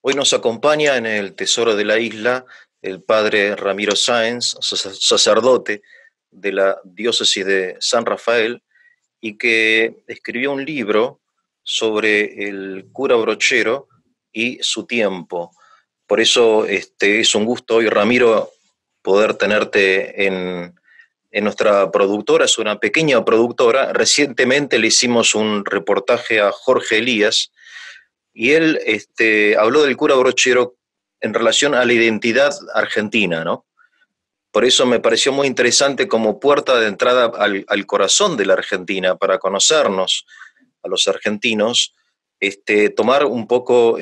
Hoy nos acompaña en el Tesoro de la Isla el padre Ramiro Sáenz, sacerdote de la diócesis de San Rafael, y que escribió un libro sobre el cura Brochero y su tiempo. Por eso es un gusto hoy, Ramiro, poder tenerte en nuestra productora. Es una pequeña productora. Recientemente le hicimos un reportaje a Jorge Elías, y él habló del cura Brochero en relación a la identidad argentina, ¿no? Por eso me pareció muy interesante como puerta de entrada al corazón de la Argentina, para conocernos a los argentinos, tomar un poco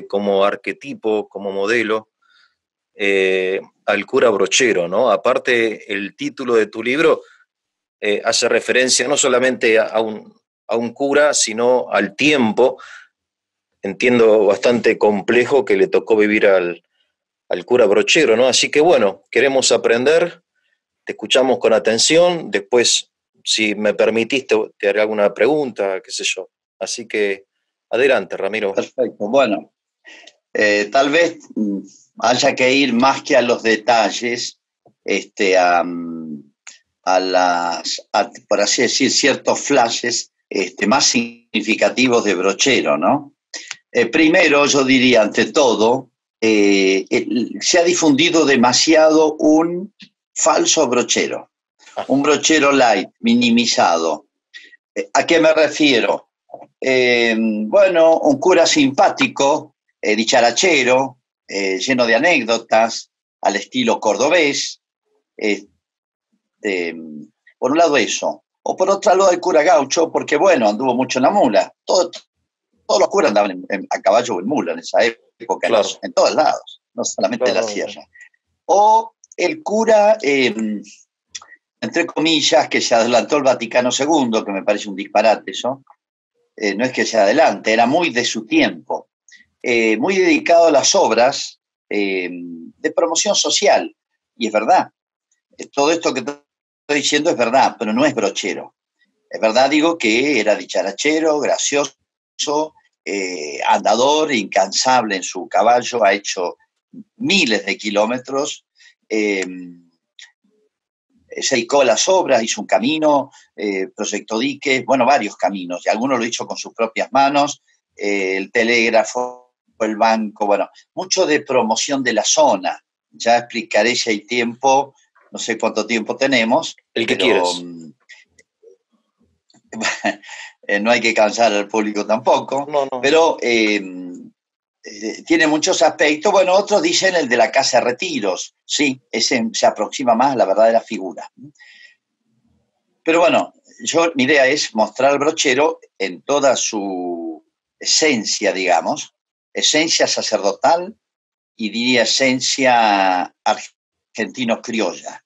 como arquetipo, como modelo, al cura Brochero, ¿no? Aparte, el título de tu libro hace referencia no solamente a un cura, sino al tiempo, entiendo, bastante complejo que le tocó vivir al cura Brochero, ¿no? Así que bueno, queremos aprender, te escuchamos con atención, después, si me permitís, te haré alguna pregunta, qué sé yo. Así que adelante, Ramiro. Perfecto. Bueno, tal vez haya que ir más que a los detalles, por así decir, ciertos flashes más significativos de Brochero, ¿no? Primero, yo diría, ante todo, se ha difundido demasiado un falso Brochero, un Brochero light, minimizado. ¿A qué me refiero? Bueno, un cura simpático, dicharachero, lleno de anécdotas, al estilo cordobés. Por un lado eso. O por otro lado el cura gaucho, porque bueno, anduvo mucho en la mula. Todos los curas andaban a caballo o en mula en esa época, Claro. en todos lados, no solamente en la Claro. sierra. O el cura, entre comillas, que se adelantó el Vaticano II, que me parece un disparate eso. No es que se adelante, era muy de su tiempo, muy dedicado a las obras de promoción social. Y es verdad, todo esto que estoy diciendo es verdad, pero no es Brochero. Es verdad, digo, que era dicharachero, gracioso, andador, incansable en su caballo, ha hecho miles de kilómetros, se dedicó a las obras, hizo un camino, proyectó diques, bueno, varios caminos, y algunos lo hizo con sus propias manos, el telégrafo, el banco, bueno, mucho de promoción de la zona. Ya explicaré si hay tiempo, no sé cuánto tiempo tenemos. El que pero quieras. No hay que cansar al público tampoco, No, no. pero tiene muchos aspectos. Bueno, otros dicen el de la casa de retiros, sí, ese se aproxima más a la verdadera figura. Pero bueno, mi idea es mostrar al Brochero en toda su esencia, digamos, esencia sacerdotal y diría esencia argentino-criolla.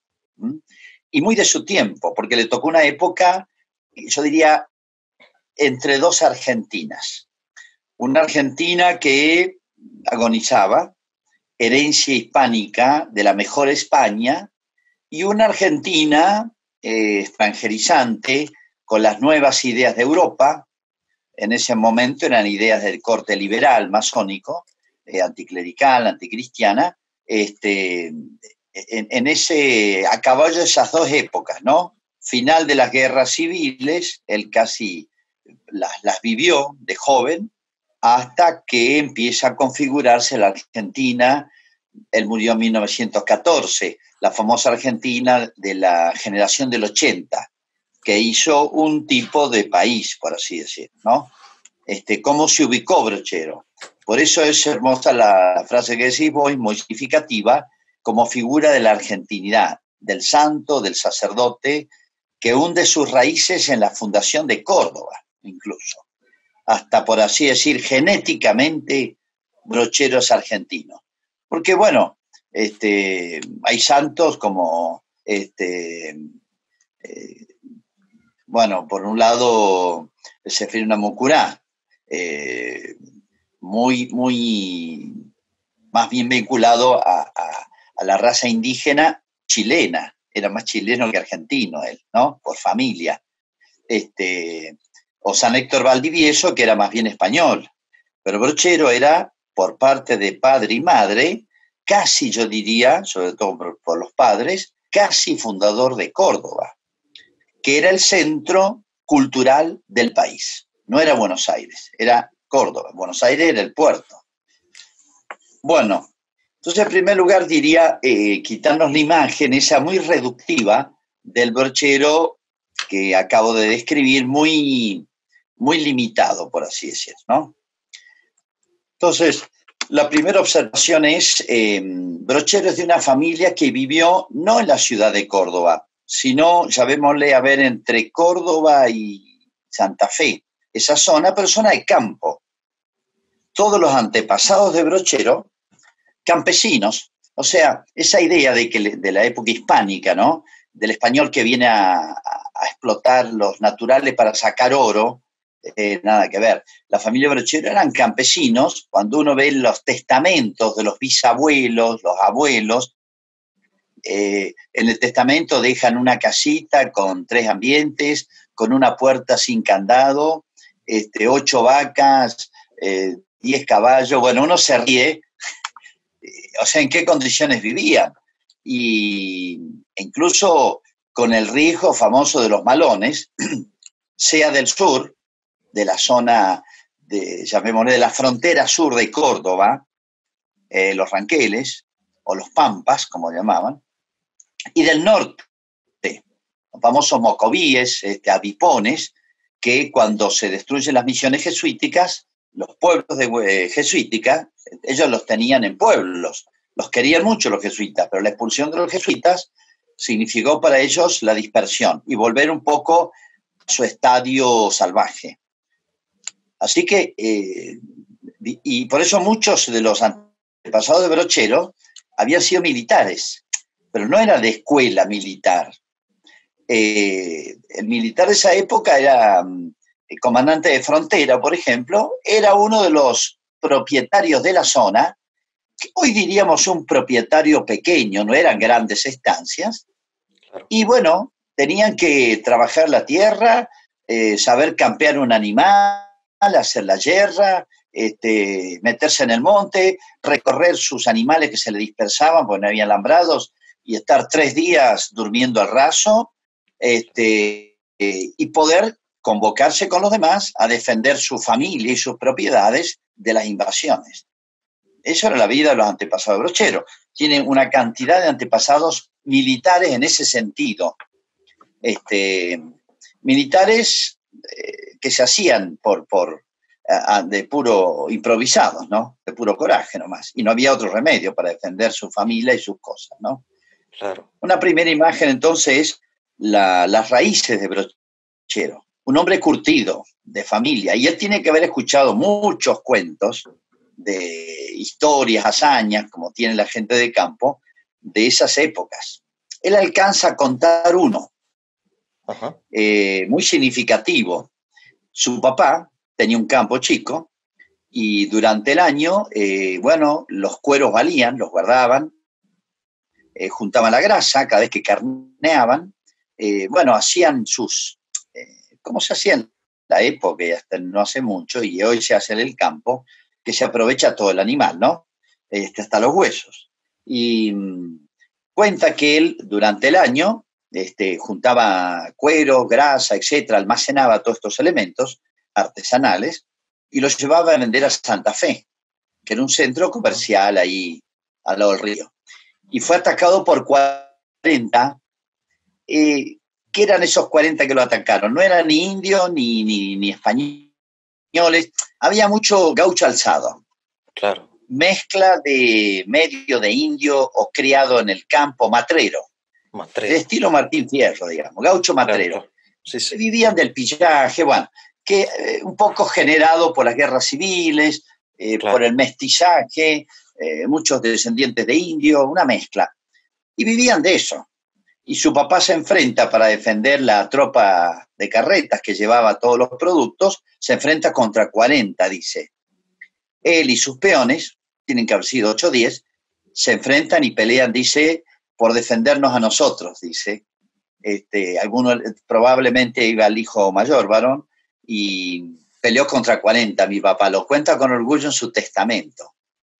Y muy de su tiempo, porque le tocó una época, yo diría, entre dos Argentinas. Una Argentina que agonizaba, herencia hispánica de la mejor España, y una Argentina extranjerizante con las nuevas ideas de Europa. En ese momento eran ideas del corte liberal, masónico, anticlerical, anticristiana, a caballo de esas dos épocas, ¿no? Final de las guerras civiles, él casi las vivió de joven, hasta que empieza a configurarse la Argentina. Él murió en 1914, la famosa Argentina de la generación del 80, que hizo un tipo de país, por así decir, ¿no? ¿Cómo se ubicó Brochero? Por eso es hermosa la frase que decís vos, muy significativa, como figura de la argentinidad, del santo, del sacerdote, que hunde sus raíces en la fundación de Córdoba, incluso. Hasta, por así decir, genéticamente, Brochero es argentino. Porque, bueno, hay santos como, bueno, por un lado, Sefirina Mucurá, muy, más bien vinculado a la raza indígena chilena. Era más chileno que argentino él, ¿no? Por familia. O San Héctor Valdivieso, que era más bien español. Pero Brochero era por parte de padre y madre, casi yo diría, sobre todo por los padres, casi fundador de Córdoba, que era el centro cultural del país. No era Buenos Aires, era Córdoba. Buenos Aires era el puerto. Bueno, entonces en primer lugar diría quitarnos la imagen esa muy reductiva del brochero que acabo de describir, muy, muy limitado, por así decirlo, ¿no? Entonces, la primera observación es, Brochero es de una familia que vivió no en la ciudad de Córdoba, sino, llamémosle a ver, entre Córdoba y Santa Fe, esa zona, pero zona de campo. Todos los antepasados de Brochero, campesinos, o sea, esa idea de la época hispánica, ¿no? Del español que viene a explotar los naturales para sacar oro, nada que ver. La familia Brochero eran campesinos. Cuando uno ve los testamentos de los bisabuelos, los abuelos, en el testamento dejan una casita con 3 ambientes, con una puerta sin candado, 8 vacas, 10 caballos. Bueno, uno se ríe, o sea, en qué condiciones vivían. Y incluso con el riesgo famoso de los malones, sea del sur, de la zona, llamémosle, de la frontera sur de Córdoba, los Ranqueles, o los Pampas, como llamaban, y del norte, los famosos mocovíes, avipones, que cuando se destruyen las misiones jesuíticas, los pueblos de jesuítica, ellos los tenían en pueblos, los querían mucho los jesuitas, pero la expulsión de los jesuitas significó para ellos la dispersión y volver un poco a su estadio salvaje. Así que, y por eso muchos de los antepasados de Brochero habían sido militares, pero no era de escuela militar. El militar de esa época era el comandante de frontera, por ejemplo, era uno de los propietarios de la zona, que hoy diríamos un propietario pequeño, no eran grandes estancias, claro. Y bueno, tenían que trabajar la tierra, saber campear un animal, hacer la yerra, meterse en el monte, recorrer sus animales que se le dispersaban porque no había alambrados y estar 3 días durmiendo al raso, y poder convocarse con los demás a defender su familia y sus propiedades de las invasiones. Eso era la vida de los antepasados de Brochero. Tienen una cantidad de antepasados militares en ese sentido. Militares que se hacían de puro improvisados, ¿no? De puro coraje nomás. Y no había otro remedio para defender su familia y sus cosas, ¿no? Claro. Una primera imagen, entonces, es las raíces de Brochero. Un hombre curtido, de familia. Y él tiene que haber escuchado muchos cuentos de historias, hazañas, como tiene la gente de campo, de esas épocas. Él alcanza a contar uno, muy significativo. Su papá tenía un campo chico y durante el año, bueno, los cueros valían, los guardaban, juntaban la grasa cada vez que carneaban, bueno, hacían ¿cómo se hacía en la época? Y hasta no hace mucho, y hoy se hace en el campo, que se aprovecha todo el animal, ¿no? Hasta los huesos. Y cuenta que él, durante el año, juntaba cuero, grasa, etcétera, almacenaba todos estos elementos artesanales y los llevaba a vender a Santa Fe, que era un centro comercial ahí al lado del río. Y fue atacado por 40. ¿Qué eran esos 40 que lo atacaron? No eran ni indios ni españoles. Había mucho gaucho alzado. Claro. Mezcla de medio de indio o criado en el campo, matrero. De estilo Martín Fierro, digamos, gaucho matrero. Claro. Sí, sí. Vivían del pillaje, bueno, que un poco generado por las guerras civiles, claro, por el mestizaje, muchos descendientes de indios, una mezcla. Y vivían de eso. Y su papá se enfrenta para defender la tropa de carretas que llevaba todos los productos, se enfrenta contra 40, dice. Él y sus peones, tienen que haber sido 8 o 10, se enfrentan y pelean, dice, por defendernos a nosotros, dice. Alguno probablemente iba el hijo mayor, varón, y peleó contra 40, mi papá, lo cuenta con orgullo en su testamento.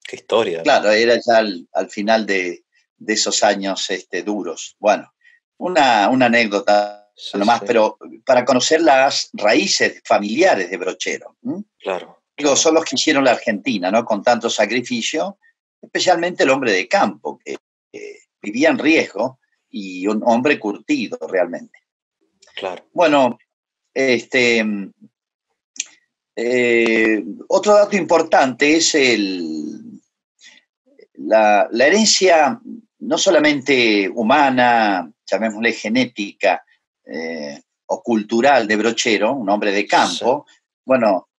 Qué historia, ¿no? Claro, era ya al final de esos años duros. Bueno, una anécdota Sí, nomás, sí, pero para conocer las raíces familiares de Brochero. claro, Digo, claro. son los que hicieron la Argentina, ¿no? Con tanto sacrificio, especialmente el hombre de campo, que vivía en riesgo y un hombre curtido realmente. Claro. Bueno, este, otro dato importante es la herencia no solamente humana, llamémosle genética o cultural de Brochero, un hombre de Sí, campo. Bueno,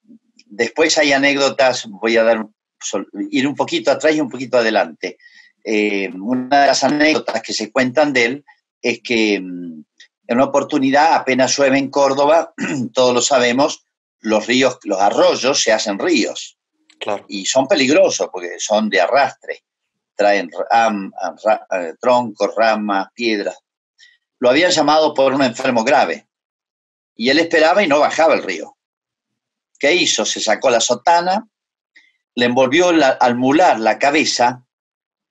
después hay anécdotas, voy a ir un poquito atrás y un poquito adelante. Una de las anécdotas que se cuentan de él es que en una oportunidad, apenas llueve en Córdoba, todos lo sabemos, los ríos, los arroyos se hacen ríos claro. y son peligrosos porque son de arrastre, traen troncos, ramas, piedras. Lo habían llamado por un enfermo grave y él esperaba y no bajaba el río. ¿Qué hizo? Se sacó la sotana, le envolvió al mular la cabeza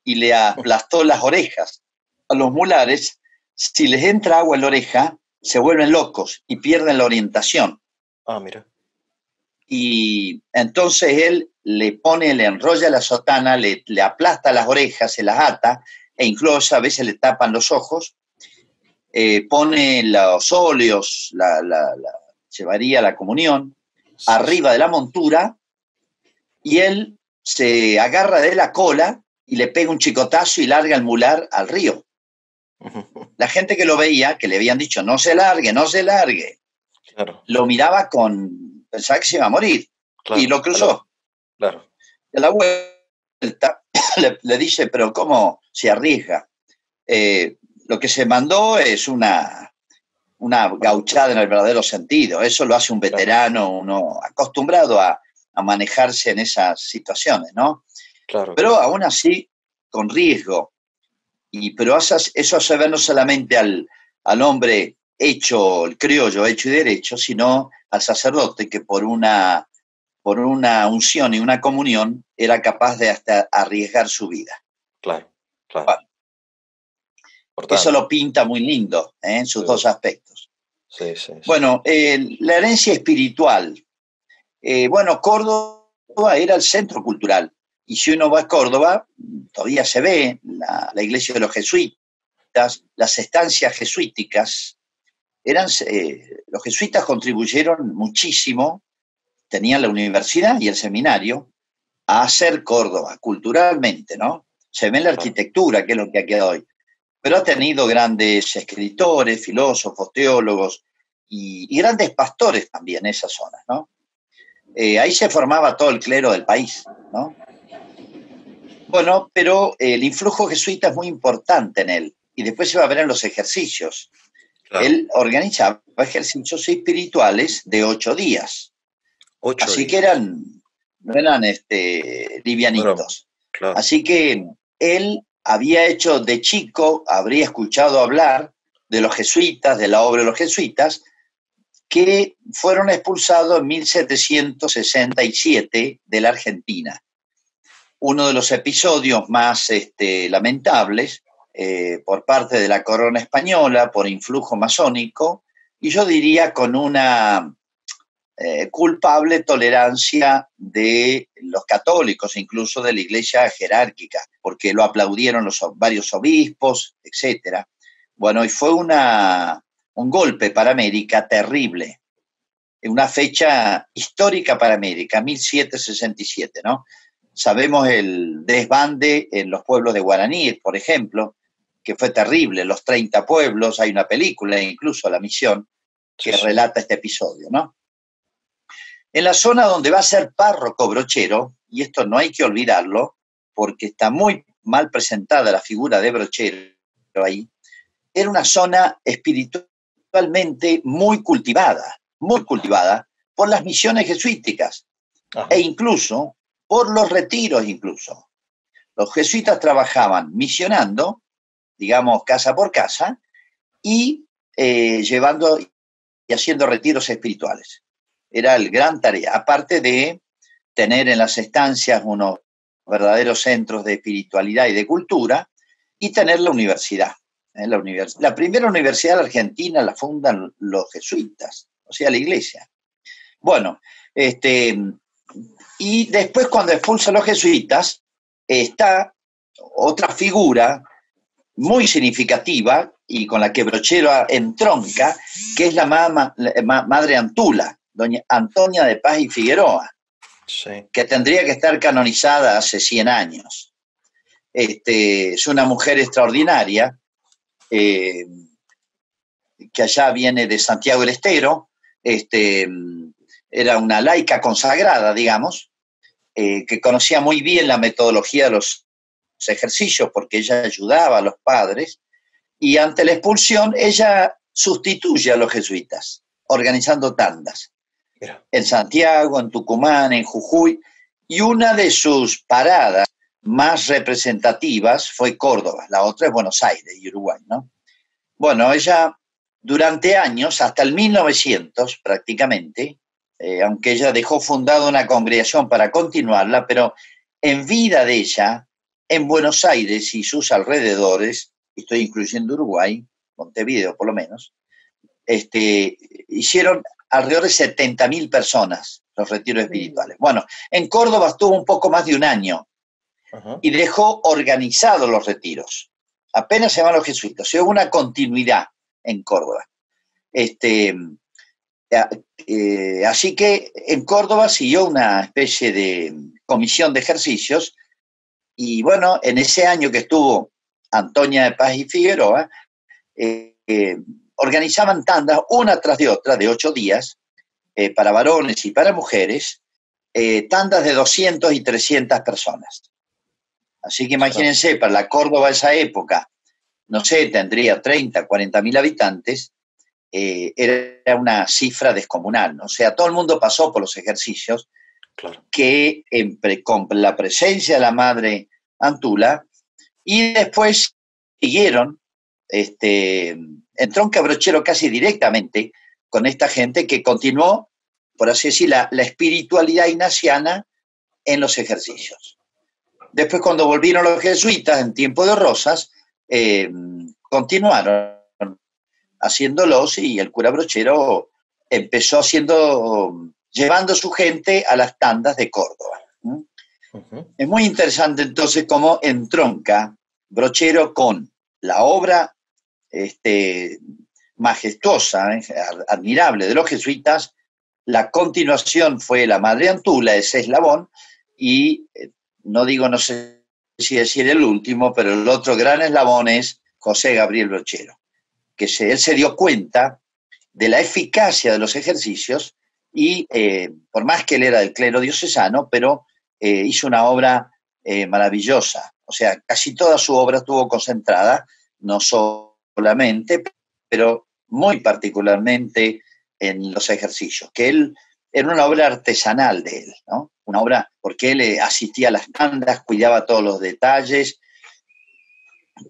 y le aplastó las orejas. A los mulares, si les entra agua en la oreja, se vuelven locos y pierden la orientación. Ah, mira. Y entonces él le enrolla la sotana, le aplasta las orejas, se las ata, e incluso a veces le tapan los ojos, pone los óleos, llevaría la comunión, Sí, sí. arriba de la montura, y él se agarra de la cola y le pega un chicotazo y larga el mular al río. La gente que lo veía, que le habían dicho, no se largue, no se largue, Claro, lo miraba pensaba que se iba a morir, y claro, lo cruzó. claro, A la vuelta le dice, pero ¿cómo se arriesga? Lo que se mandó es una gauchada en el verdadero sentido. Eso lo hace un claro, veterano, uno acostumbrado a manejarse en esas situaciones, ¿no? claro, Pero claro. aún así, con riesgo. Pero eso se ve no solamente al hombre hecho, el criollo hecho y derecho, sino al sacerdote que por una unción y una comunión era capaz de hasta arriesgar su vida. Claro, claro. Bueno, eso Importante. lo pinta muy lindo en sus Sí, dos aspectos. sí, sí, sí. Bueno, la herencia espiritual. Bueno, Córdoba era el centro cultural. Y si uno va a Córdoba, todavía se ve la iglesia de los jesuitas, las estancias jesuíticas. Los jesuitas contribuyeron muchísimo, tenían la universidad y el seminario, a hacer Córdoba culturalmente, ¿no? Se ve en la Claro, arquitectura, que es lo que ha quedado hoy. Pero ha tenido grandes escritores, filósofos, teólogos y grandes pastores también en esas zonas, ¿no? Ahí se formaba todo el clero del país, ¿no? Bueno, pero el influjo jesuita es muy importante en él y después se va a ver en los ejercicios. claro. Él organizaba ejercicios espirituales de 8 días, Ocho así que días. no eran Bueno, livianitos. claro, Así que él había hecho de chico, habría escuchado hablar de los jesuitas, de la obra de los jesuitas, que fueron expulsados en 1767 de la Argentina. Uno de los episodios más lamentables por parte de la corona española, por influjo masónico, y yo diría con una culpable tolerancia de los católicos, incluso de la iglesia jerárquica, porque lo aplaudieron varios obispos, etcétera. Bueno, y fue un golpe para América terrible, una fecha histórica para América, 1767, ¿no? Sabemos el desbande en los pueblos de guaraníes, por ejemplo, que fue terrible, los 30 pueblos, hay una película, incluso La Misión, sí, que sí. relata este episodio, ¿no? En la zona donde va a ser párroco Brochero, y esto no hay que olvidarlo, porque está muy mal presentada la figura de Brochero ahí, era una zona espiritualmente muy cultivada por las misiones jesuíticas e Ajá, incluso por los retiros incluso. Los jesuitas trabajaban misionando, digamos, casa por casa, y llevando y haciendo retiros espirituales. Era el gran tarea, aparte de tener en las estancias unos verdaderos centros de espiritualidad y de cultura, y tener la universidad. La primera universidad de Argentina la fundan los jesuitas, o sea, la iglesia. Bueno, y después cuando expulsan los jesuitas, está otra figura muy significativa y con la que Brochero entronca, que es la Madre Antula, doña Antonia de Paz y Figueroa, sí, que tendría que estar canonizada hace 100 años. Es una mujer extraordinaria, que allá viene de Santiago del Estero, era una laica consagrada, digamos, que conocía muy bien la metodología de los ejercicios porque ella ayudaba a los padres, y ante la expulsión ella sustituye a los jesuitas organizando tandas. Mira. En Santiago, en Tucumán, en Jujuy, y una de sus paradas más representativas fue Córdoba, la otra es Buenos Aires y Uruguay, ¿no? Bueno, ella durante años, hasta el 1900 prácticamente, aunque ella dejó fundada una congregación para continuarla, pero en vida de ella, en Buenos Aires y sus alrededores, estoy incluyendo Uruguay, Montevideo por lo menos, hicieron alrededor de 70.000 personas los retiros espirituales. Bueno, en Córdoba estuvo un poco más de un año y dejó organizados los retiros. Apenas se llaman los jesuitas, o sea, hubo una continuidad en Córdoba. Así que en Córdoba siguió una especie de comisión de ejercicios, y bueno, en ese año que estuvo Antonia de Paz y Figueroa, organizaban tandas una tras de otra de 8 días, para varones y para mujeres, tandas de 200 y 300 personas. Así que imagínense, para la Córdoba de esa época, no sé, tendría 30, 40.000 habitantes, era una cifra descomunal, ¿no? O sea, todo el mundo pasó por los ejercicios, claro, que con la presencia de la Madre Antula, y después siguieron, entronca Brochero casi directamente con esta gente que continuó, por así decir, la espiritualidad ignaciana en los ejercicios. Después, cuando volvieron los jesuitas en tiempo de Rosas, continuaron haciéndolos, y el cura Brochero empezó llevando su gente a las tandas de Córdoba. Es muy interesante entonces cómo entronca Brochero con la obra majestuosa, admirable de los jesuitas. La continuación fue la Madre Antula, ese eslabón, y no sé si decir el último, pero el otro gran eslabón es José Gabriel Brochero, que él se dio cuenta de la eficacia de los ejercicios y, por más que él era del clero diocesano, pero hizo una obra maravillosa. O sea, casi toda su obra estuvo concentrada, no solamente, pero muy particularmente en los ejercicios, que él era una obra artesanal de él, ¿no? Una obra porque él asistía a las tandas, cuidaba todos los detalles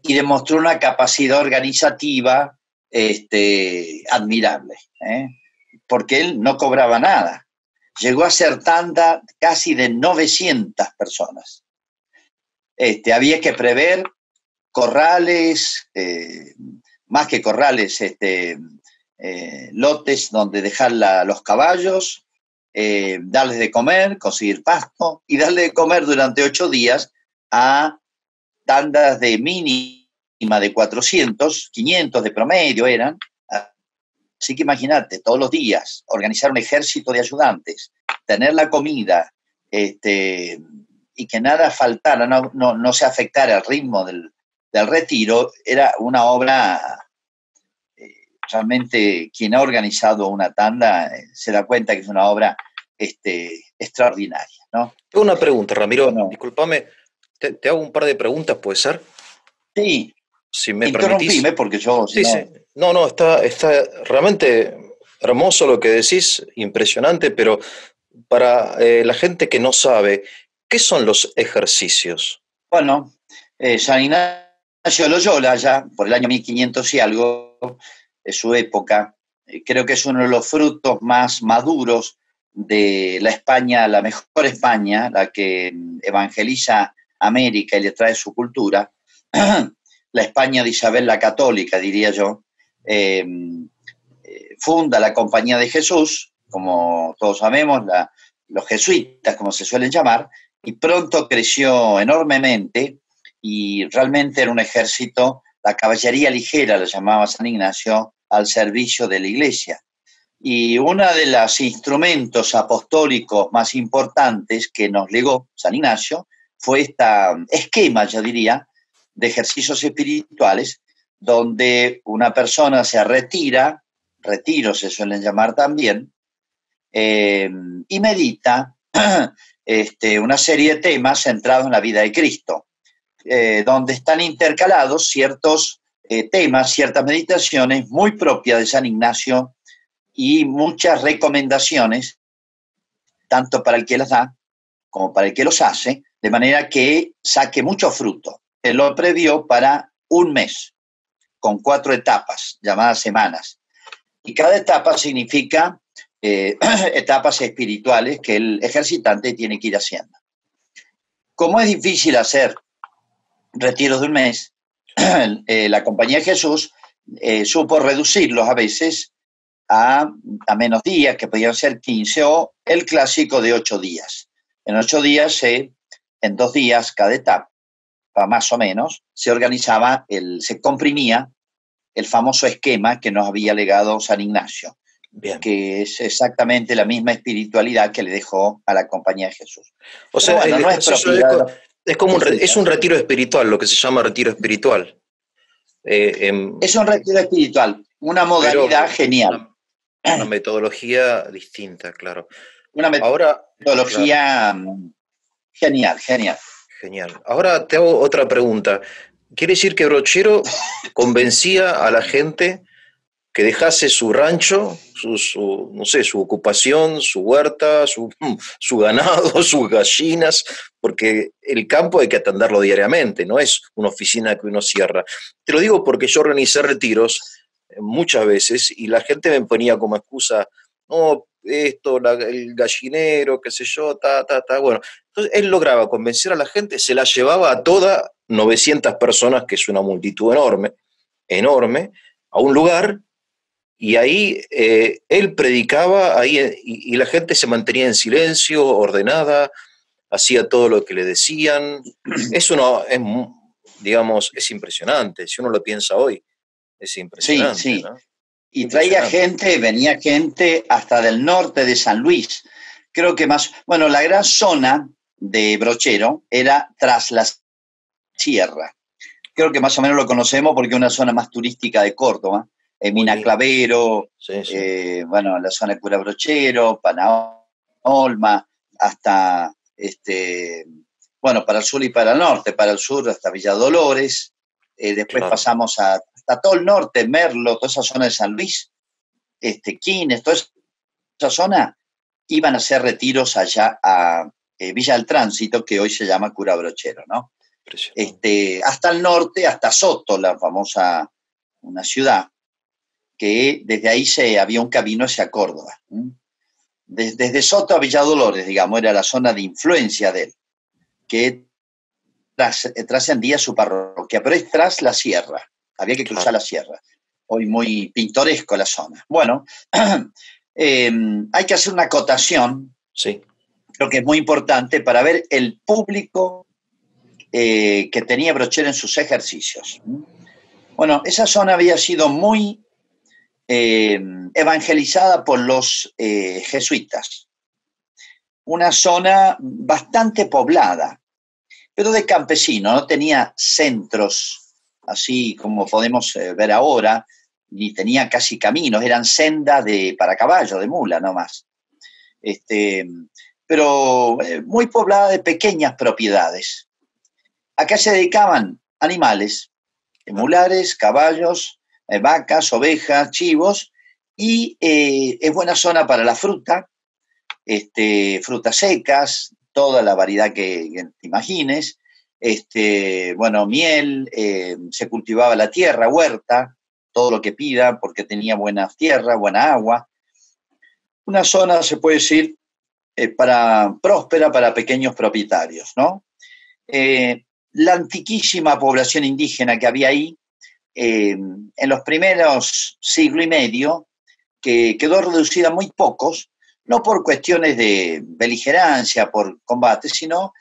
y demostró una capacidad organizativa admirable, porque él no cobraba nada. Llegó a ser tanda casi de 900 personas. Había que prever corrales, más que corrales, lotes donde dejar los caballos, darles de comer, conseguir pasto y darle de comer durante 8 días a tandas de mínima de 400, 500 de promedio eran. Así que imagínate, todos los días organizar un ejército de ayudantes, tener la comida, y que nada faltara, no se afectara el ritmo del retiro, era una obra. Realmente quien ha organizado una tanda se da cuenta que es una obra extraordinaria, ¿no? Tengo una pregunta, Ramiro, bueno, discúlpame, te hago un par de preguntas, ¿puede ser? Sí, si me interrumpime permitís. porque yo... Sí, sí. No, está realmente hermoso lo que decís, impresionante, pero para la gente que no sabe, ¿qué son los ejercicios? Bueno, San Ignacio de Loyola, ya por el año 1500 y algo, de su época, creo que es uno de los frutos más maduros de la España, la mejor España, la que evangeliza América y le trae su cultura, la España de Isabel la Católica, diría yo, funda la Compañía de Jesús, como todos sabemos, los jesuitas, como se suelen llamar, y pronto creció enormemente y realmente era un ejército, la caballería ligera, lo llamaba San Ignacio, al servicio de la Iglesia. Y uno de los instrumentos apostólicos más importantes que nos legó San Ignacio fue este esquema, yo diría, de ejercicios espirituales, donde una persona se retira, retiros se suelen llamar también, y medita una serie de temas centrados en la vida de Cristo, donde están intercalados ciertos temas, ciertas meditaciones muy propias de San Ignacio y muchas recomendaciones, tanto para el que las da como para el que los hace, de manera que saque mucho fruto. Él lo previó para un mes, con 4 etapas, llamadas semanas. Y cada etapa significa etapas espirituales que el ejercitante tiene que ir haciendo. Como es difícil hacer retiros de un mes, la Compañía de Jesús supo reducirlos a veces a menos días, que podían ser 15, o el clásico de 8 días. En 8 días, en 2 días cada etapa, más o menos, se organizaba, se comprimía el famoso esquema que nos había legado San Ignacio. Bien. Que es exactamente la misma espiritualidad que le dejó a la Compañía de Jesús. O sea, bueno, no es un retiro espiritual, lo que se llama retiro espiritual. Es un retiro espiritual, una modalidad genial. Una metodología distinta, claro. Una metodología genial. Genial. Ahora te hago otra pregunta. ¿Quiere decir que Brochero convencía a la gente que dejase su rancho, no sé, su ocupación, su huerta, su ganado, sus gallinas, porque el campo hay que atenderlo diariamente, no es una oficina que uno cierra? Te lo digo porque yo organicé retiros muchas veces y la gente me ponía como excusa, no, esto, el gallinero, qué sé yo, bueno. Entonces él lograba convencer a la gente, se la llevaba a todas 900 personas, que es una multitud enorme, a un lugar. Y ahí él predicaba ahí, y la gente se mantenía en silencio, ordenada, hacía todo lo que le decían. Digamos, es impresionante. Si uno lo piensa hoy, es impresionante. Sí. ¿No? Y venía gente hasta del norte de San Luis. Creo que la gran zona de Brochero era tras la sierra. Creo que más o menos lo conocemos porque es una zona más turística de Córdoba. Mina Clavero, sí. La zona de Cura Brochero, Panaolma, hasta, para el sur y para el norte, para el sur hasta Villa Dolores, después pasamos hasta todo el norte, Merlo, toda esa zona de San Luis, Quines, toda esa zona, iban a hacer retiros allá a Villa del Tránsito, que hoy se llama Cura Brochero, ¿no? Hasta el norte, hasta Soto, la famosa, una ciudad, que desde ahí había un camino hacia Córdoba. Desde Soto a Villa Dolores, digamos, era la zona de influencia de él, que trascendía su parroquia, pero es tras la sierra, había que cruzar la sierra. Hoy muy pintoresco la zona. Bueno, hay que hacer una acotación, sí. Creo que es muy importante para ver el público que tenía Brochero en sus ejercicios. Bueno, esa zona había sido muy evangelizada por los jesuitas. Una zona bastante poblada, pero de campesinos, no tenía centros así como podemos ver ahora, ni tenía casi caminos, eran sendas para caballo, de mula nomás. Pero muy poblada de pequeñas propiedades. ¿A qué se dedicaban? Animales, mulares, caballos, vacas, ovejas, chivos, y es buena zona para la fruta, frutas secas, toda la variedad que te imagines, miel, se cultivaba la tierra, huerta, todo lo que pida, porque tenía buena tierra, buena agua. Una zona, se puede decir, próspera para pequeños propietarios, ¿no? La antiquísima población indígena que había ahí, en los primeros siglo y medio, que quedó reducida a muy pocos, no por cuestiones de beligerancia, por combate, sino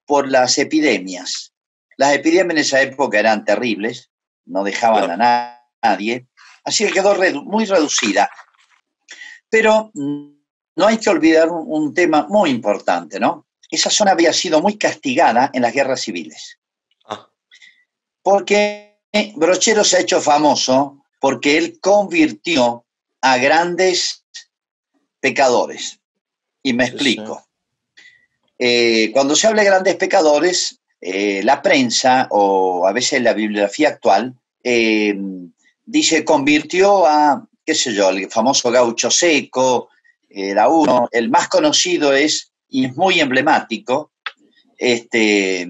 por las epidemias. Las epidemias en esa época eran terribles, no dejaban Claro. a nadie, así que quedó muy reducida. Pero no hay que olvidar un tema muy importante, ¿no? Esa zona había sido muy castigada en las guerras civiles. Ah, Porque Brochero se ha hecho famoso porque él convirtió a grandes pecadores. Y me sí, sí. explico. Cuando se habla de grandes pecadores, la prensa o a veces la bibliografía actual dice convirtió a, qué sé yo, el famoso gaucho seco, era uno, el más conocido es, y es muy emblemático, este,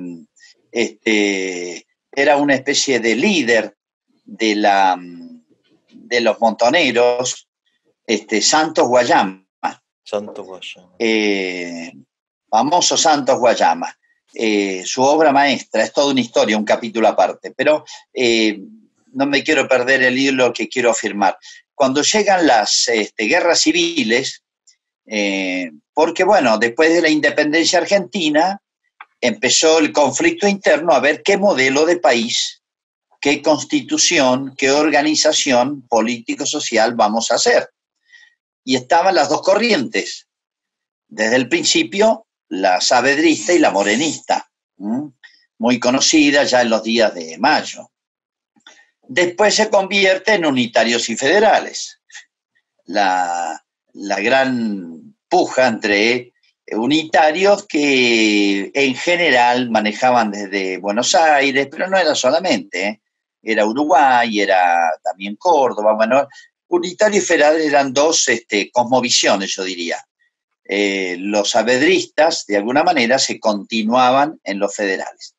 era una especie de líder de los montoneros, Santos Guayama, Santo Guayana. famoso Santos Guayama. Su obra maestra, es toda una historia, un capítulo aparte, pero no me quiero perder el hilo que quiero afirmar. Cuando llegan las guerras civiles, porque bueno, después de la independencia argentina, empezó el conflicto interno a ver qué modelo de país, qué constitución, qué organización político-social vamos a hacer. Y estaban las dos corrientes. Desde el principio, la saavedrista y la morenista, muy conocida ya en los días de mayo. Después se convierte en unitarios y federales. La gran puja entre unitarios que en general manejaban desde Buenos Aires, pero no era solamente, era Uruguay, era también Córdoba, bueno, unitarios y federales eran dos cosmovisiones, yo diría. Los saavedristas, de alguna manera, se continuaban en los federales.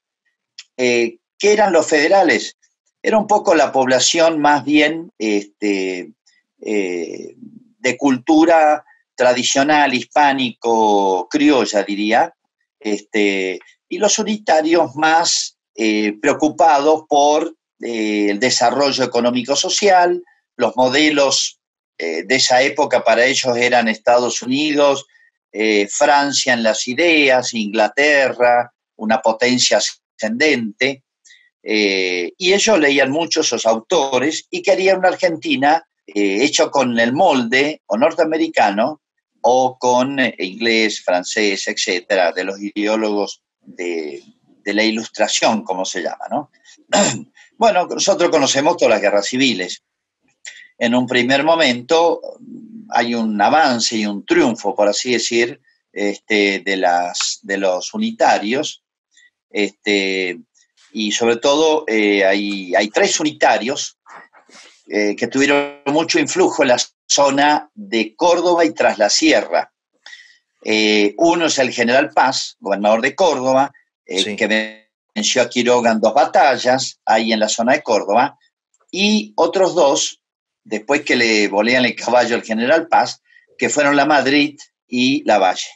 ¿Qué eran los federales? Era un poco la población más bien de cultura tradicional, hispánico, criolla, diría, y los unitarios más preocupados por el desarrollo económico-social, los modelos de esa época para ellos eran Estados Unidos, Francia en las ideas, Inglaterra, una potencia ascendente, y ellos leían mucho esos autores y querían una Argentina hecho con el molde o norteamericano o con inglés, francés, etcétera, de los ideólogos de la ilustración, como se llama, ¿no? Bueno, nosotros conocemos todas las guerras civiles. En un primer momento hay un avance y un triunfo, por así decir, de los unitarios, y sobre todo hay tres unitarios que tuvieron mucho influjo en la zona de Córdoba y tras la sierra. Uno es el general Paz, gobernador de Córdoba, Sí. que venció a Quiroga en 2 batallas, ahí en la zona de Córdoba, y otros dos, después que le volean el caballo al general Paz, que fueron la Madrid y la Valle.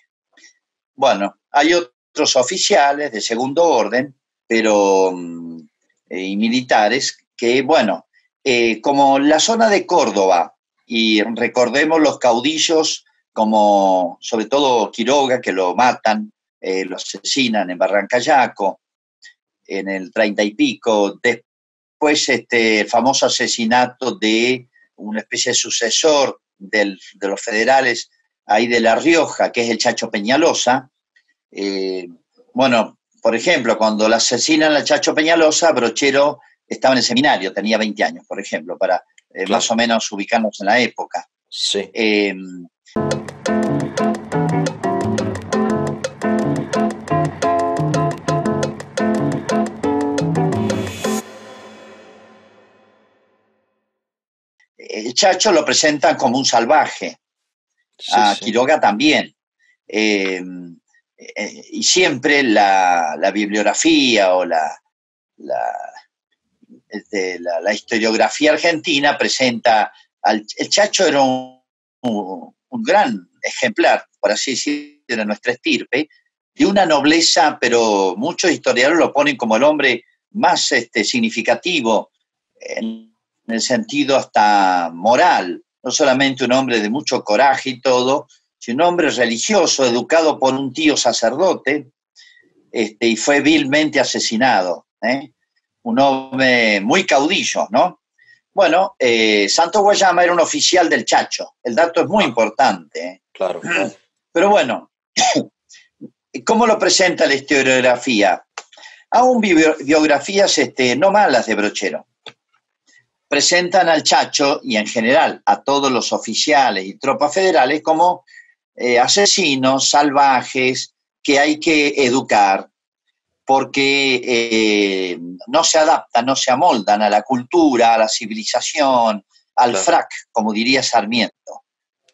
Bueno, hay otros oficiales de segundo orden, pero y militares, que bueno, como la zona de Córdoba, y recordemos los caudillos como sobre todo Quiroga, que lo matan, lo asesinan en Barrancayaco, en el 30 y pico, después el famoso asesinato de una especie de sucesor de los federales ahí de La Rioja, que es el Chacho Peñalosa. Bueno, por ejemplo, cuando la asesinan al Chacho Peñalosa, Brochero estaba en el seminario, tenía 20 años, por ejemplo, para Claro. más o menos ubicarnos en la época. Sí. El Chacho lo presentan como un salvaje, Sí, a sí. Quiroga también. Y siempre la bibliografía o la historiografía argentina presenta el Chacho era un gran ejemplar, por así decirlo, de nuestra estirpe, de una nobleza, pero muchos historiadores lo ponen como el hombre más significativo en el sentido hasta moral, no solamente un hombre de mucho coraje y todo, sino un hombre religioso, educado por un tío sacerdote, y fue vilmente asesinado, ¿eh? Un hombre muy caudillo, ¿no? Bueno, Santos Guayama era un oficial del Chacho, el dato es muy importante, ¿eh? Claro. Pero bueno, ¿cómo lo presenta la historiografía? Aún biografías no malas de Brochero. Presentan al Chacho y en general a todos los oficiales y tropas federales como asesinos, salvajes, que hay que educar, porque no se adaptan, no se amoldan a la cultura, a la civilización, al frac, como diría Sarmiento.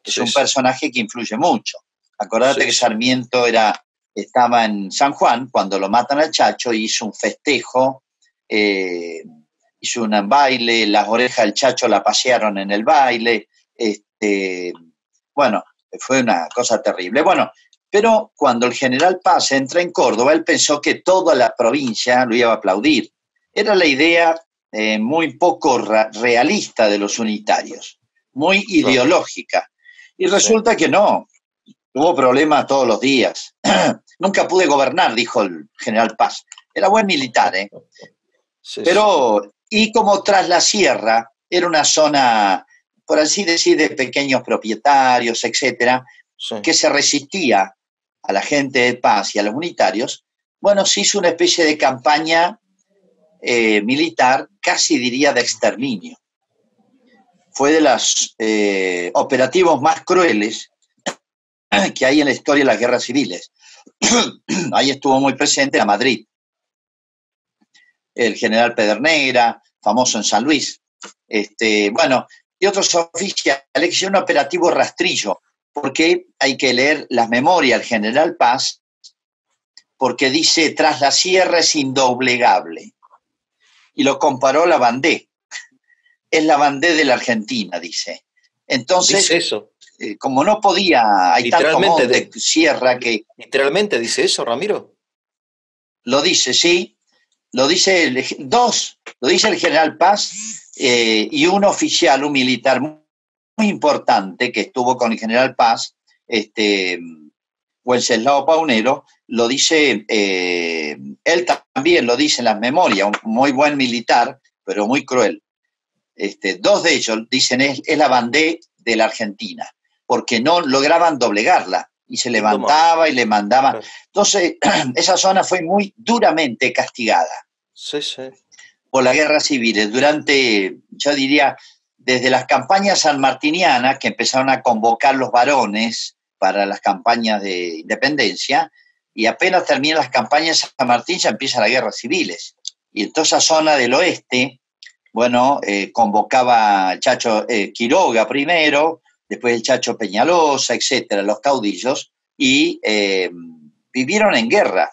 Es un personaje que influye mucho. Acordate que Sarmiento estaba en San Juan cuando lo matan al Chacho y hizo un festejo, hizo un baile, las orejas del Chacho la pasearon en el baile, bueno, fue una cosa terrible. Bueno, pero cuando el general Paz entra en Córdoba, él pensó que toda la provincia lo iba a aplaudir. Era la idea muy poco realista de los unitarios, muy ideológica. Y resulta que no, hubo problemas todos los días. Nunca pude gobernar, dijo el general Paz. Era buen militar, ¿eh? Pero, y como tras la sierra, era una zona, por así decir, de pequeños propietarios, etcétera, que se resistía a la gente de Paz y a los unitarios, bueno, se hizo una especie de campaña militar, casi diría de exterminio. Fue de los operativos más crueles que hay en la historia de las guerras civiles. Ahí estuvo muy presente la Madrid, el general Pedernera, famoso en San Luis, bueno, y otros oficiales, que hicieron un operativo rastrillo, porque hay que leer las memorias del general Paz, porque dice, tras la sierra es indoblegable. Y lo comparó a la Bandé. Es la Bandé de la Argentina, dice. Entonces, dice eso. Como no podía, hay tanto monte, sierra que... ¿Literalmente dice eso, Ramiro? Lo dice, sí. Lo dice el general Paz y un oficial, un militar muy importante que estuvo con el general Paz, Wenceslao Paunero, lo dice, él también lo dice en las memorias, un muy buen militar, pero muy cruel. Dos de ellos dicen es la Bandé de la Argentina, porque no lograban doblegarla y se levantaba y le mandaba. Entonces, esa zona fue muy duramente castigada por las guerras civiles durante, yo diría, desde las campañas sanmartinianas, que empezaron a convocar los varones para las campañas de independencia, y apenas terminan las campañas de San Martín ya empiezan las guerras civiles. Y en toda esa zona del oeste, bueno, convocaba el Chacho Quiroga primero, después el Chacho Peñalosa, etcétera, los caudillos, y vivieron en guerra.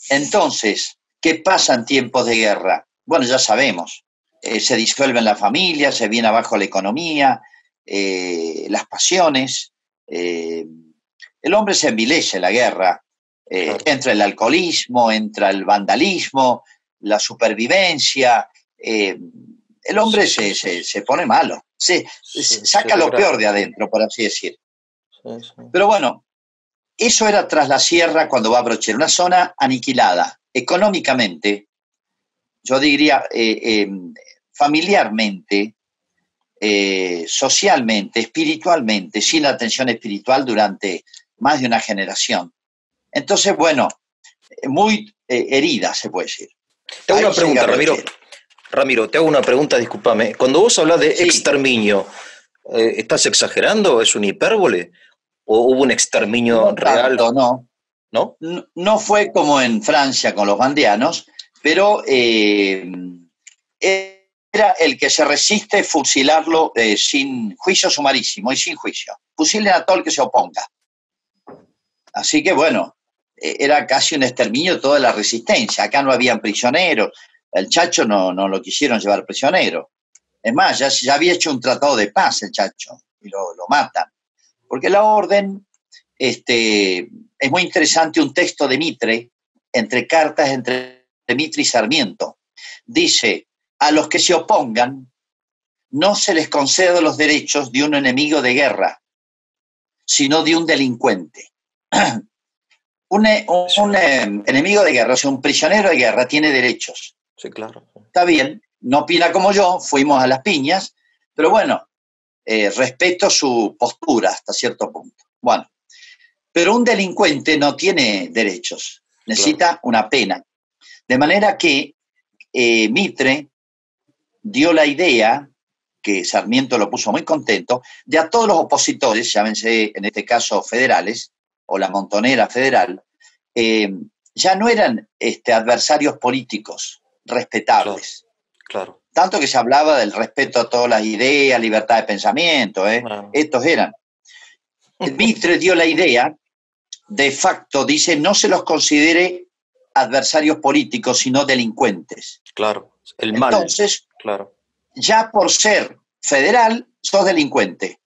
Entonces, ¿qué pasa en tiempos de guerra? Bueno, ya sabemos, se disuelven las familias, se viene abajo la economía, las pasiones, el hombre se envilece en la guerra, entra el alcoholismo, entra el vandalismo, la supervivencia, el hombre se pone malo, saca lo peor de adentro, por así decir. Pero bueno, eso era tras la sierra cuando va a Brochero, una zona aniquilada económicamente, yo diría familiarmente, socialmente, espiritualmente, sin atención espiritual durante más de una generación. Entonces, bueno, muy herida, se puede decir. Te hago una pregunta, Ramiro, te hago una pregunta, discúlpame. Cuando vos hablas de exterminio, ¿estás exagerando? ¿Es una hipérbole? ¿O hubo un exterminio real? Tanto, no. No fue como en Francia con los vandeanos, pero era el que se resiste fusilarlo sin juicio sumarísimo y sin juicio. Fusilen a todo el que se oponga. Así que bueno, era casi un exterminio de toda la resistencia. Acá no habían prisioneros. El Chacho no lo quisieron llevar prisionero. Es más, ya había hecho un tratado de paz el Chacho y lo matan. Porque la orden es muy interesante un texto de Mitre, entre cartas entre Mitre y Sarmiento. Dice, a los que se opongan no se les concede los derechos de un enemigo de guerra, sino de un delincuente. Un enemigo de guerra, o sea, un prisionero de guerra tiene derechos. Sí, claro. Está bien, no opina como yo, fuimos a las piñas, pero bueno, respeto su postura hasta cierto punto. Bueno, pero un delincuente no tiene derechos, necesita una pena. De manera que Mitre dio la idea, que Sarmiento lo puso muy contento, de a todos los opositores, llámense en este caso federales, o la Montonera federal, ya no eran adversarios políticos respetables. Claro. Tanto que se hablaba del respeto a todas las ideas, libertad de pensamiento, estos eran. Mitre dio la idea, de facto, dice, no se los considere adversarios políticos, sino delincuentes. Claro, el mal. Entonces, claro. Ya por ser federal, sos delincuente.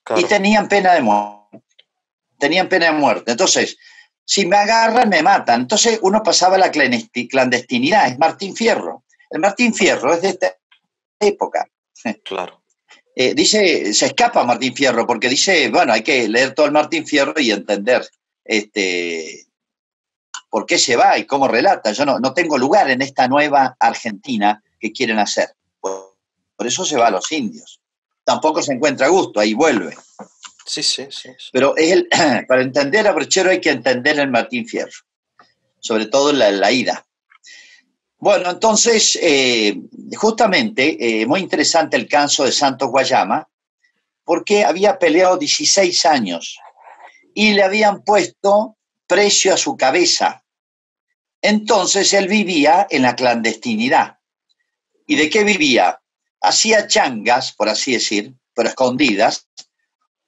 Claro. Y tenían pena de muerte. Entonces, si me agarran, me matan. Entonces, uno pasaba a la clandestinidad. Es Martín Fierro. El Martín Fierro es de esta época. Claro. Dice, se escapa Martín Fierro, porque dice, bueno, hay que leer todo el Martín Fierro y entender por qué se va y cómo relata. Yo no tengo lugar en esta nueva Argentina que quieren hacer. Por eso se va a los indios. Tampoco se encuentra a gusto, ahí vuelve. Sí. Pero para entender a Brochero hay que entender el Martín Fierro, sobre todo la ida. Bueno, entonces, justamente, muy interesante el caso de Santos Guayama, porque había peleado 16 años y le habían puesto precio a su cabeza. Entonces él vivía en la clandestinidad. ¿Y de qué vivía? Hacía changas, por así decir, pero escondidas,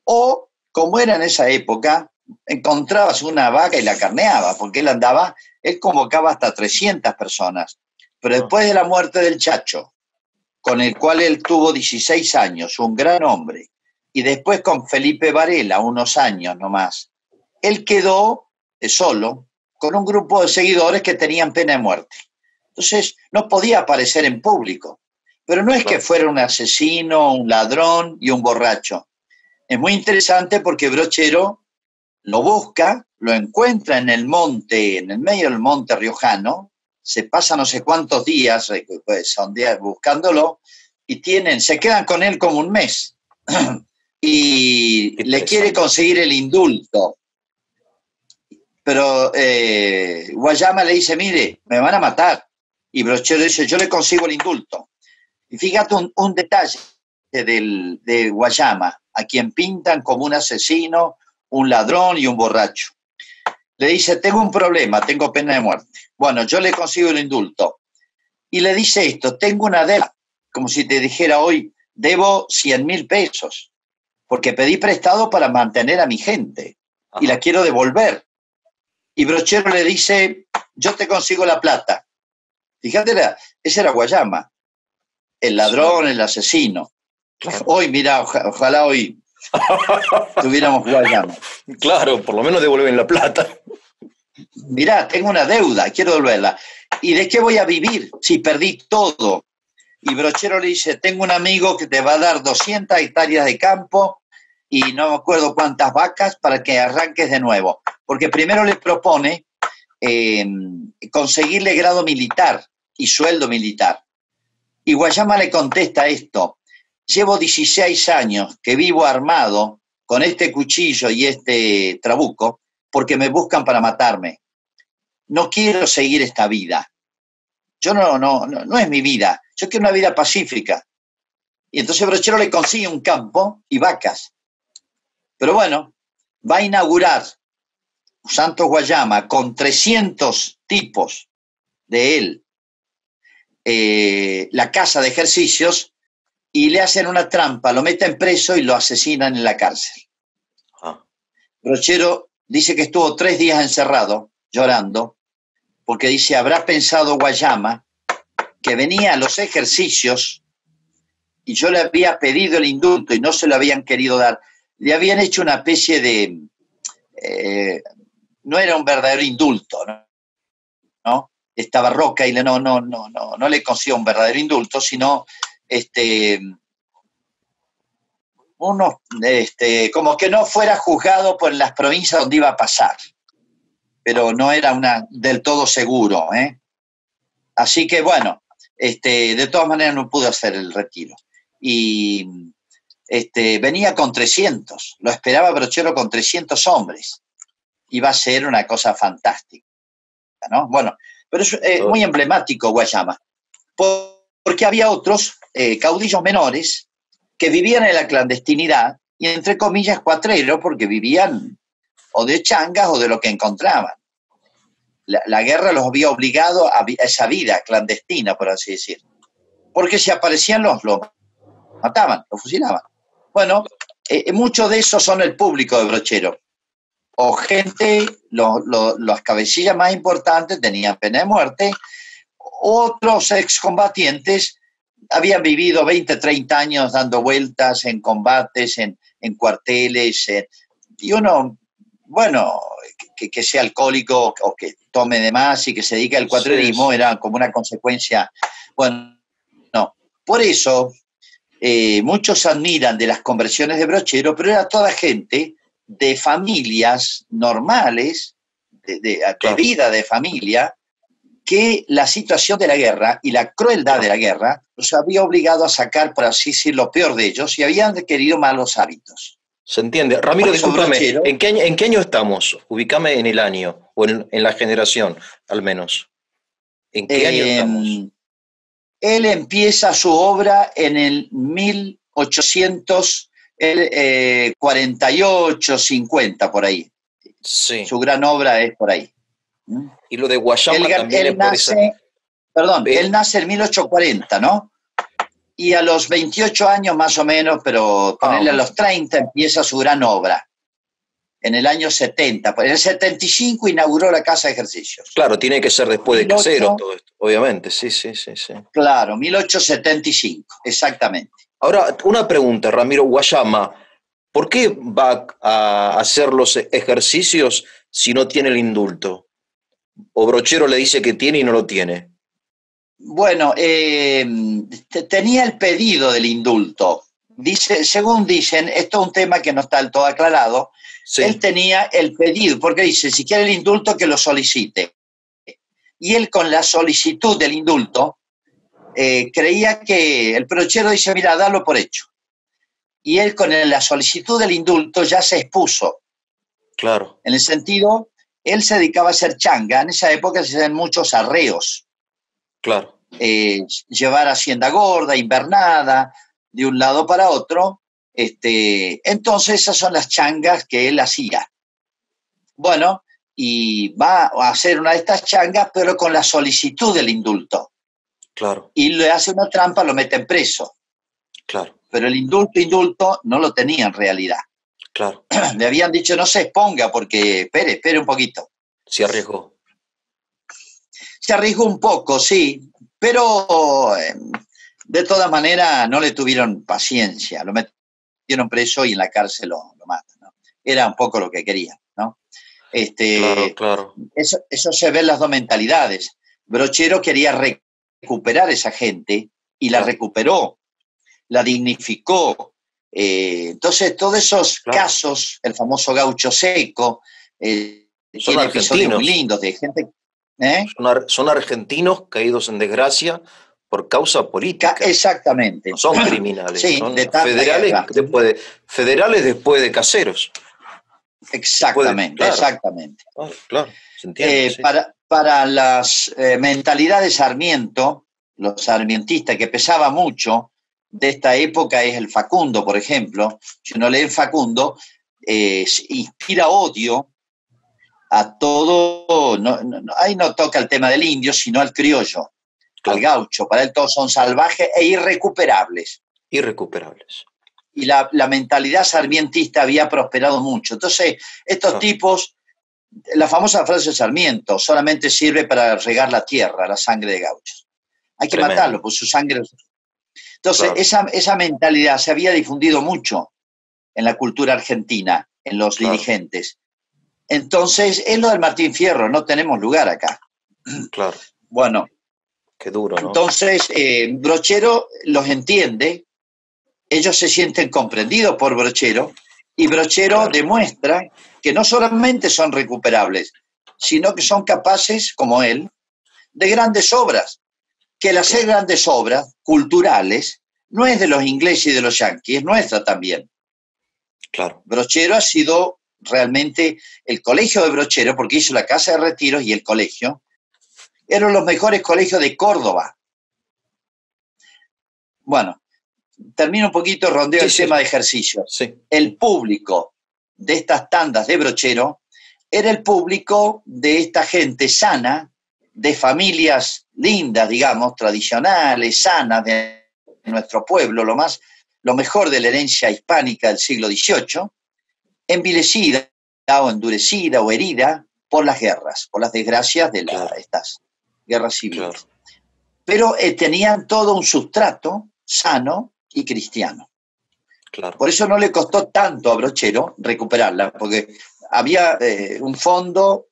o, como era en esa época, encontrabas una vaca y la carneaba, porque él convocaba hasta 300 personas. Pero después de la muerte del Chacho, con el cual él tuvo 16 años, un gran hombre, y después con Felipe Varela, unos años nomás, él quedó solo, con un grupo de seguidores que tenían pena de muerte. Entonces, no podía aparecer en público. Pero no es que fuera un asesino, un ladrón y un borracho. Es muy interesante porque Brochero lo busca, lo encuentra en el monte, en el medio del monte riojano, se pasa no sé cuántos días buscándolo y se quedan con él como un mes y le quiere conseguir el indulto. Pero Guayama le dice, mire, me van a matar. Y Brochero dice, yo le consigo el indulto. Y fíjate un detalle de Guayama, a quien pintan como un asesino, un ladrón y un borracho. Le dice, tengo un problema, tengo pena de muerte. Bueno, yo le consigo el indulto. Y le dice esto, tengo una deuda, como si te dijera hoy, debo 100.000 pesos, porque pedí prestado para mantener a mi gente. Ajá. Y la quiero devolver. Y Brochero le dice, yo te consigo la plata. Fíjate, ese era Guayama. El ladrón, el asesino. Claro. Hoy, mira, ojalá hoy tuviéramos Guayama. Claro, por lo menos devuelven la plata. Mirá, tengo una deuda, quiero devolverla. ¿Y de qué voy a vivir si perdí todo? Y Brochero le dice, tengo un amigo que te va a dar 200 hectáreas de campo y no me acuerdo cuántas vacas para que arranques de nuevo. Porque primero le propone conseguirle grado militar y sueldo militar. Y Guayama le contesta esto, llevo 16 años que vivo armado con este cuchillo y este trabuco porque me buscan para matarme. No quiero seguir esta vida. Yo no es mi vida. Yo quiero una vida pacífica. Y entonces Brochero le consigue un campo y vacas. Pero bueno, va a inaugurar Santos Guayama con 300 tipos de él, la casa de ejercicios, y le hacen una trampa, lo meten preso y lo asesinan en la cárcel. Brochero dice que estuvo 3 días encerrado, llorando, porque dice, habrá pensado Guayama que venía a los ejercicios y yo le había pedido el indulto y no se lo habían querido dar. Le habían hecho una especie de no era un verdadero indulto, ¿no? Estaba Roca y no le consiguió un verdadero indulto, sino como que no fuera juzgado por las provincias donde iba a pasar, pero no era del todo seguro, ¿eh? Así que bueno, de todas maneras no pudo hacer el retiro. Y venía con 300, lo esperaba Brochero con 300 hombres. Iba a ser una cosa fantástica, ¿no? Bueno, pero es muy emblemático Guayama, porque había otros caudillos menores que vivían en la clandestinidad y, entre comillas, cuatreros, porque vivían o de changas o de lo que encontraban. La guerra los había obligado a esa vida clandestina, por así decir. Porque si aparecían los mataban, los fusilaban. Bueno, muchos de esos son el público de Brochero. O gente, las cabecillas más importantes tenían pena de muerte, otros excombatientes habían vivido 20, 30 años dando vueltas en combates, en cuarteles, y uno, bueno, que sea alcohólico o que tome de más y que se dedique al cuatrerismo, sí, era como una consecuencia. Bueno, no. Por eso muchos admiran de las conversiones de Brochero, pero era toda gente de familias normales, de vida de familia, que la situación de la guerra y la crueldad de la guerra los había obligado a sacar, por así decirlo, lo peor de ellos y habían adquirido malos hábitos. Se entiende. Ramiro, discúlpame, ¿en qué año estamos? Ubícame en el año, o en la generación, al menos. ¿En qué año estamos? Él empieza su obra en el 1848, 50, por ahí. Sí. Su gran obra es por ahí. Y lo de Guayama también es por esa... Perdón, él nace en 1840, ¿no? Y a los 28 años más o menos, pero ponerle a los 30, empieza su gran obra. En el año 70. En el 75 inauguró la Casa de Ejercicios. Claro, tiene que ser después de Caseros todo esto, obviamente, sí. Claro, 1875, exactamente. Ahora, una pregunta, Ramiro. Guayama, ¿por qué va a hacer los ejercicios si no tiene el indulto? ¿O Brochero le dice que tiene y no lo tiene? Bueno, tenía el pedido del indulto. Según dicen, esto es un tema que no está del todo aclarado. Sí. Él tenía el pedido, porque dice, si quiere el indulto, que lo solicite. Y él, con la solicitud del indulto, creía que el Brochero dice, mira, dalo por hecho. Y él, con la solicitud del indulto, ya se expuso. Claro. En el sentido, él se dedicaba a hacer changa. En esa época se hacían muchos arreos. Claro. Llevar hacienda gorda, invernada, de un lado para otro. Entonces esas son las changas que él hacía. Bueno, y va a hacer una de estas changas, pero con la solicitud del indulto. Claro. Y le hace una trampa, lo meten preso. Claro. Pero el indulto no lo tenía en realidad. Claro. Le habían dicho, no se exponga porque, espere un poquito. Se arriesgó. Se arriesgó un poco, sí, pero de todas maneras no le tuvieron paciencia, lo metieron preso y en la cárcel lo matan, ¿no? Era un poco lo que querían, ¿no? Claro. Eso se ve en las dos mentalidades. Brochero quería recuperar esa gente y la recuperó, la dignificó. Entonces, todos esos casos, el famoso gaucho seco, tiene episodios muy lindos de gente... Son argentinos caídos en desgracia por causa política. Exactamente. No son criminales, sí, son federales después de Caseros. Exactamente, exactamente. Claro, se entiende. Sí. Para las mentalidades de Sarmiento, los sarmientistas, que pesaba mucho de esta época, es el Facundo, por ejemplo. Si uno lee el Facundo, inspira odio a todo, ahí no toca el tema del indio, sino al criollo, al gaucho. Para él todos son salvajes e irrecuperables. Irrecuperables. Y la mentalidad sarmientista había prosperado mucho. Entonces, estos tipos, la famosa frase de Sarmiento, solamente sirve para regar la tierra, la sangre de gauchos. Hay que matarlo, pues su sangre... Entonces, esa mentalidad se había difundido mucho en la cultura argentina, en los dirigentes. Entonces, es lo del Martín Fierro, no tenemos lugar acá. Claro. Bueno, qué duro, ¿no? Entonces, Brochero los entiende, ellos se sienten comprendidos por Brochero, y Brochero demuestra que no solamente son recuperables, sino que son capaces, como él, de grandes obras, que el hacer grandes obras culturales no es de los ingleses y de los yanquis, es nuestra también. Claro. Brochero ha sido realmente el colegio de Brochero, porque hizo la casa de retiros y el colegio, eran los mejores colegios de Córdoba. Bueno, termino un poquito, rondeo el tema de ejercicio. Sí. El público de estas tandas de Brochero era el público de esta gente sana, de familias lindas, digamos, tradicionales, sanas de nuestro pueblo, lo mejor de la herencia hispánica del siglo XVIII, envilecida o endurecida o herida por las guerras, por las desgracias de estas guerras civiles. Claro. Pero tenían todo un sustrato sano y cristiano. Claro. Por eso no le costó tanto a Brochero recuperarla, porque había un fondo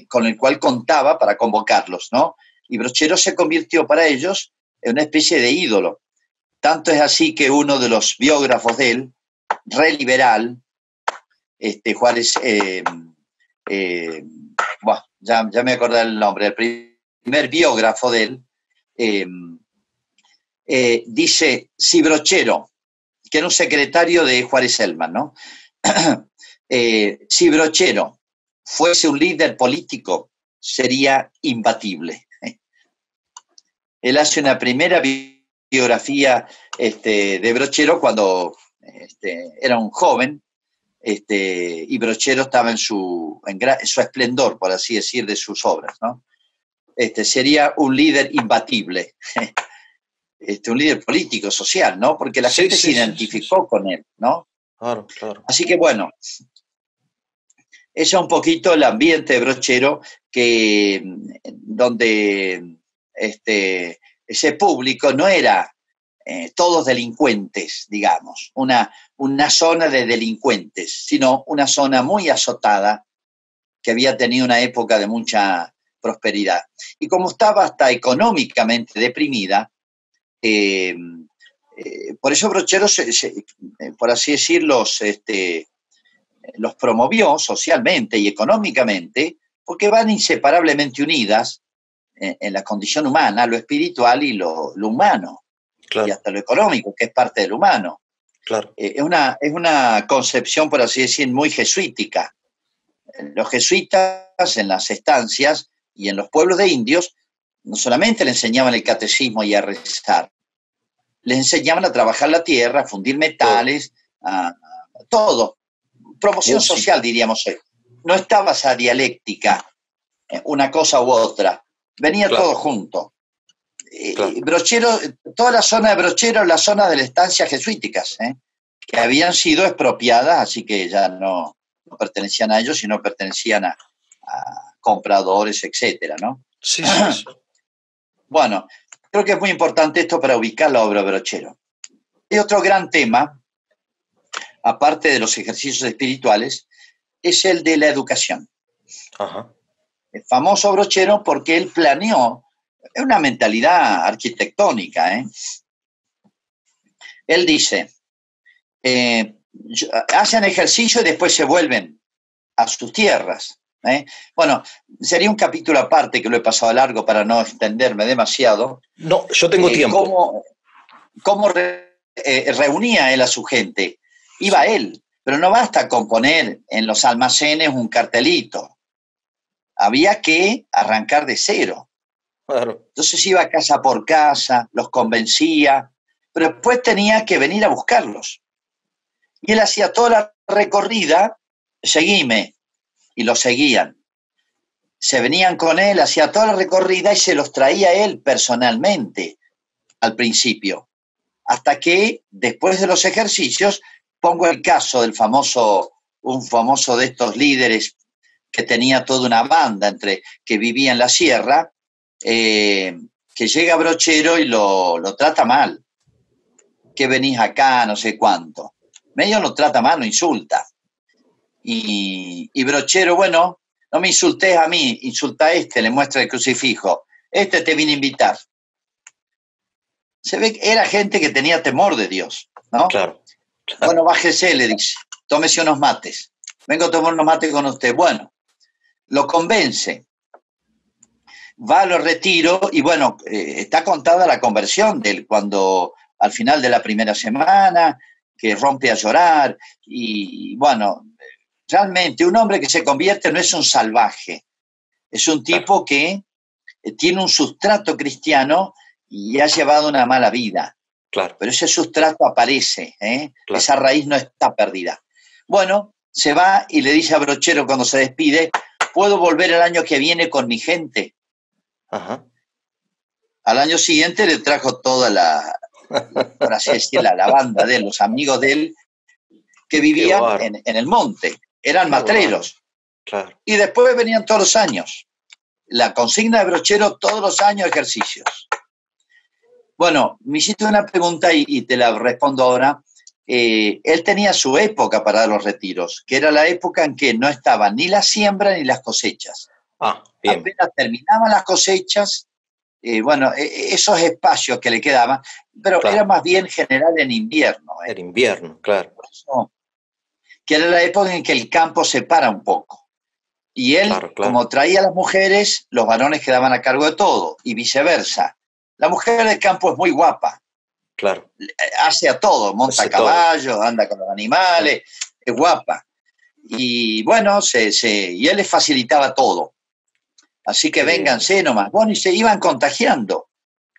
con el cual contaba para convocarlos, ¿no? Y Brochero se convirtió para ellos en una especie de ídolo. Tanto es así que uno de los biógrafos de él, re liberal, Juárez, bueno, ya me acordé el nombre, el primer biógrafo de él, dice, si Brochero, que era un secretario de Juárez Elman, ¿no? Si Brochero fuese un líder político, sería imbatible. Él hace una primera biografía de Brochero cuando era un joven, y Brochero estaba en su esplendor, por así decir, de sus obras, ¿no? Sería un líder imbatible. Un líder político, social, ¿no? Porque la gente se identificó con él, ¿no? Claro, claro. Así que bueno, ese es un poquito el ambiente de Brochero, donde ese público no era todos delincuentes, digamos, una zona de delincuentes, sino una zona muy azotada que había tenido una época de mucha prosperidad. Y como estaba hasta económicamente deprimida, por eso Brochero, por así decirlo, los promovió socialmente y económicamente, porque van inseparablemente unidas en la condición humana, lo espiritual y lo humano, claro. Y hasta lo económico, que es parte del humano. Claro. Es una concepción, por así decir, muy jesuítica. Los jesuitas en las estancias y en los pueblos de indios no solamente le enseñaban el catecismo y a rezar, les enseñaban a trabajar la tierra, a fundir metales, todo. Promoción social, diríamos hoy. No estaba esa dialéctica, una cosa u otra. Venía todo junto. Brochero, toda la zona de Brochero, la zona de las estancias jesuíticas, que habían sido expropiadas, así que ya no pertenecían a ellos, sino pertenecían a compradores, etcétera, ¿no? Sí. Bueno, creo que es muy importante esto para ubicar la obra de Brochero. Y otro gran tema, aparte de los ejercicios espirituales, es el de la educación. Ajá. El famoso Brochero porque él planeó una mentalidad arquitectónica. Él dice, hacen ejercicio y después se vuelven a sus tierras. Bueno, sería un capítulo aparte que lo he pasado a largo para no extenderme demasiado. No, yo tengo tiempo. Cómo reunía él a su gente. Iba él, pero no basta con poner en los almacenes un cartelito. Había que arrancar de cero. Claro. Entonces iba casa por casa, los convencía, pero después tenía que venir a buscarlos. Y él hacía toda la recorrida, seguime, y lo seguían. Se venían con él, hacía toda la recorrida y se los traía él personalmente al principio. Hasta que, después de los ejercicios, pongo el caso del un famoso de estos líderes que tenía toda una banda que vivía en la sierra, que llega Brochero y lo trata mal. Que venís acá, no sé cuánto. Medio lo trata mal, lo insulta. Y Brochero, bueno, no me insultes a mí, insulta a este, le muestra el crucifijo. Este te vine a invitar. Se ve que era gente que tenía temor de Dios, ¿no? Claro. Bueno, bájese, le dice, tómese unos mates. Vengo a tomar unos mates con usted. Bueno, lo convence. Va a los retiros y bueno, está contada la conversión de él cuando al final de la primera semana, que rompe a llorar y bueno, realmente un hombre que se convierte no es un salvaje, es un tipo que tiene un sustrato cristiano y ha llevado una mala vida. Claro. Pero ese sustrato aparece, Claro. Esa raíz no está perdida. Bueno, se va y le dice a Brochero cuando se despide, ¿puedo volver el año que viene con mi gente? Ajá. Al año siguiente le trajo toda por así decirlo, la banda de él, los amigos de él, que vivían en el monte, eran matreros. Claro. Y después venían todos los años. La consigna de Brochero, todos los años ejercicios. Bueno, me hiciste una pregunta y te la respondo ahora. Él tenía su época para los retiros, que era la época en que no estaban ni la siembra ni las cosechas. Bien. Apenas terminaban las cosechas, bueno, esos espacios que le quedaban, pero claro. Era más bien general en invierno. En invierno, claro. Por eso, que era la época en que el campo se para un poco. Y él, como traía a las mujeres, los varones quedaban a cargo de todo, y viceversa. La mujer del campo es muy guapa. Claro. Hace a todo, monta a caballo, todo. Anda con los animales, es guapa. Y bueno, y él les facilitaba todo. Así que vénganse nomás. Bueno, y se iban contagiando.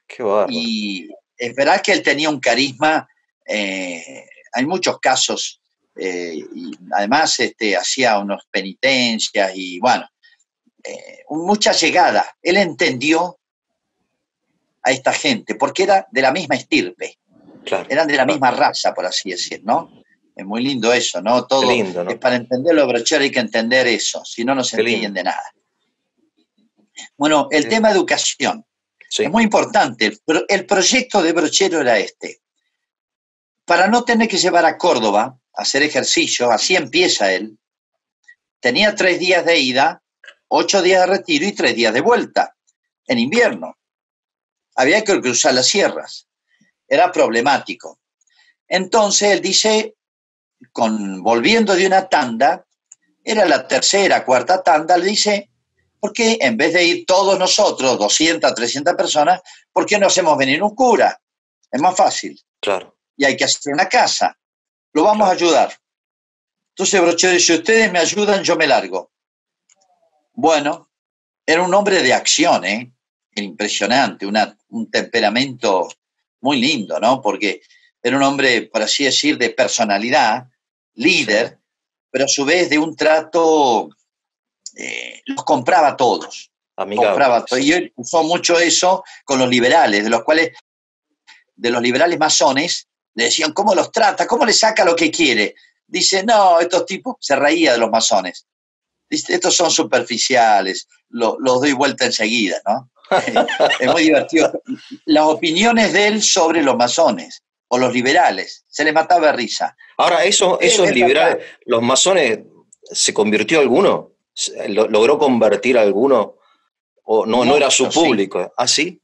Qué bárbaro. Y es verdad que él tenía un carisma, hay muchos casos, y además hacía unas penitencias y bueno, mucha llegada. Él entendió a esta gente, porque era de la misma estirpe, eran de la misma raza, por así decir, ¿no? Es muy lindo eso, ¿no? Todo lindo, ¿no? Es para entender lo Brochero hay que entender eso, si no, no se entiende nada. Bueno, el tema educación es muy importante. El proyecto de Brochero era este. Para no tener que llevar a Córdoba a hacer ejercicio, así empieza él, tenía 3 días de ida, 8 días de retiro y 3 días de vuelta, en invierno. Había que cruzar las sierras. Era problemático. Entonces él dice, volviendo de una tanda, era la tercera, cuarta tanda, le dice, ¿por qué en vez de ir todos nosotros, 200, 300 personas, ¿por qué no hacemos venir un cura? Es más fácil. Claro. Y hay que hacer una casa. Lo vamos a ayudar. Entonces Brochero dice, si ustedes me ayudan, yo me largo. Bueno, era un hombre de acción, impresionante, un temperamento muy lindo, ¿no? Porque era un hombre, por así decir, de personalidad, líder, pero a su vez de un trato, los compraba a todos. Amigable. Compraba todo. Y él usó mucho eso con los liberales, de los liberales masones, le decían, ¿cómo los trata? ¿Cómo le saca lo que quiere? Dice, no, estos tipos, se reía de los masones. Dice, estos son superficiales, los doy vuelta enseguida, ¿no? Es muy divertido. Las opiniones de él sobre los masones o los liberales, se les mataba de risa. Ahora, esos liberales, los masones, ¿se convirtió alguno? ¿Logró convertir a alguno? ¿O no era su público? Sí. ¿Ah, sí?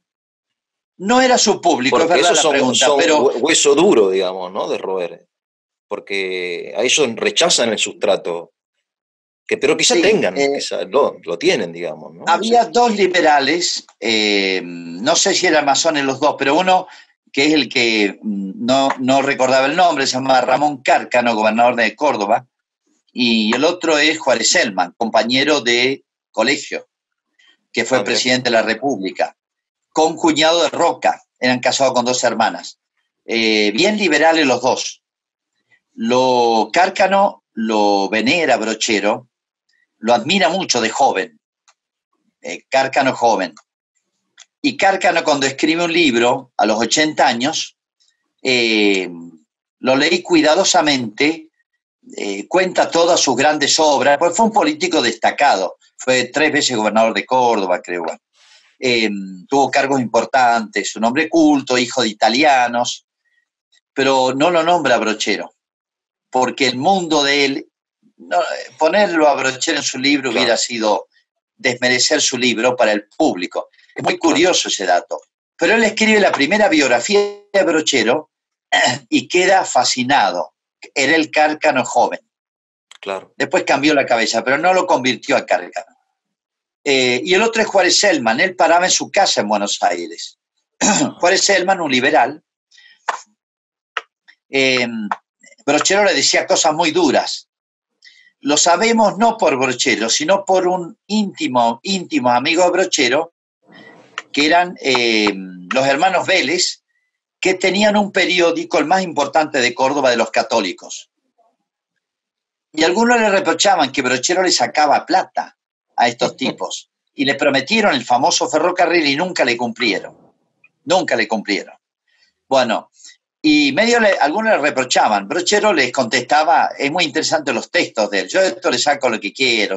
No era su público, porque es verdad esos la pregunta, son pero hueso duro, digamos, ¿no? De roer. Porque a ellos rechazan el sustrato. Pero quizá tengan, quizá lo tienen, digamos, ¿no? Había dos liberales, no sé si eran masones los dos, pero uno que es el que no recordaba el nombre, se llama Ramón Cárcano, gobernador de Córdoba, y el otro es Juárez Selman, compañero de colegio, que fue presidente de la República, con cuñado de Roca, eran casados con 2 hermanas. Bien liberales los dos. Cárcano lo venera Brochero, lo admira mucho de joven, Cárcano joven. Y Cárcano cuando escribe un libro, a los 80 años, lo leí cuidadosamente, cuenta todas sus grandes obras, pues fue un político destacado, fue 3 veces gobernador de Córdoba, creo. Tuvo cargos importantes, un hombre culto, hijo de italianos, pero no lo nombra Brochero, porque el mundo de él ponerlo a Brochero en su libro hubiera sido desmerecer su libro para el público. Es muy curioso ese dato. Pero él escribe la primera biografía de Brochero y queda fascinado. Era el Cárcano joven. Claro. Después cambió la cabeza, pero no lo convirtió a Cárcano. Y el otro es Juárez Selman. Él paraba en su casa en Buenos Aires. Juárez Selman, un liberal. Brochero le decía cosas muy duras. Lo sabemos no por Brochero, sino por un íntimo amigo de Brochero, que eran los hermanos Vélez, que tenían un periódico, el más importante de Córdoba, de los católicos. Y algunos le reprochaban que Brochero le sacaba plata a estos tipos y le prometieron el famoso ferrocarril y nunca le cumplieron. Nunca le cumplieron. Bueno, y algunos le reprochaban. Brochero les contestaba, es muy interesante los textos de él. Yo de esto le saco lo que quiero,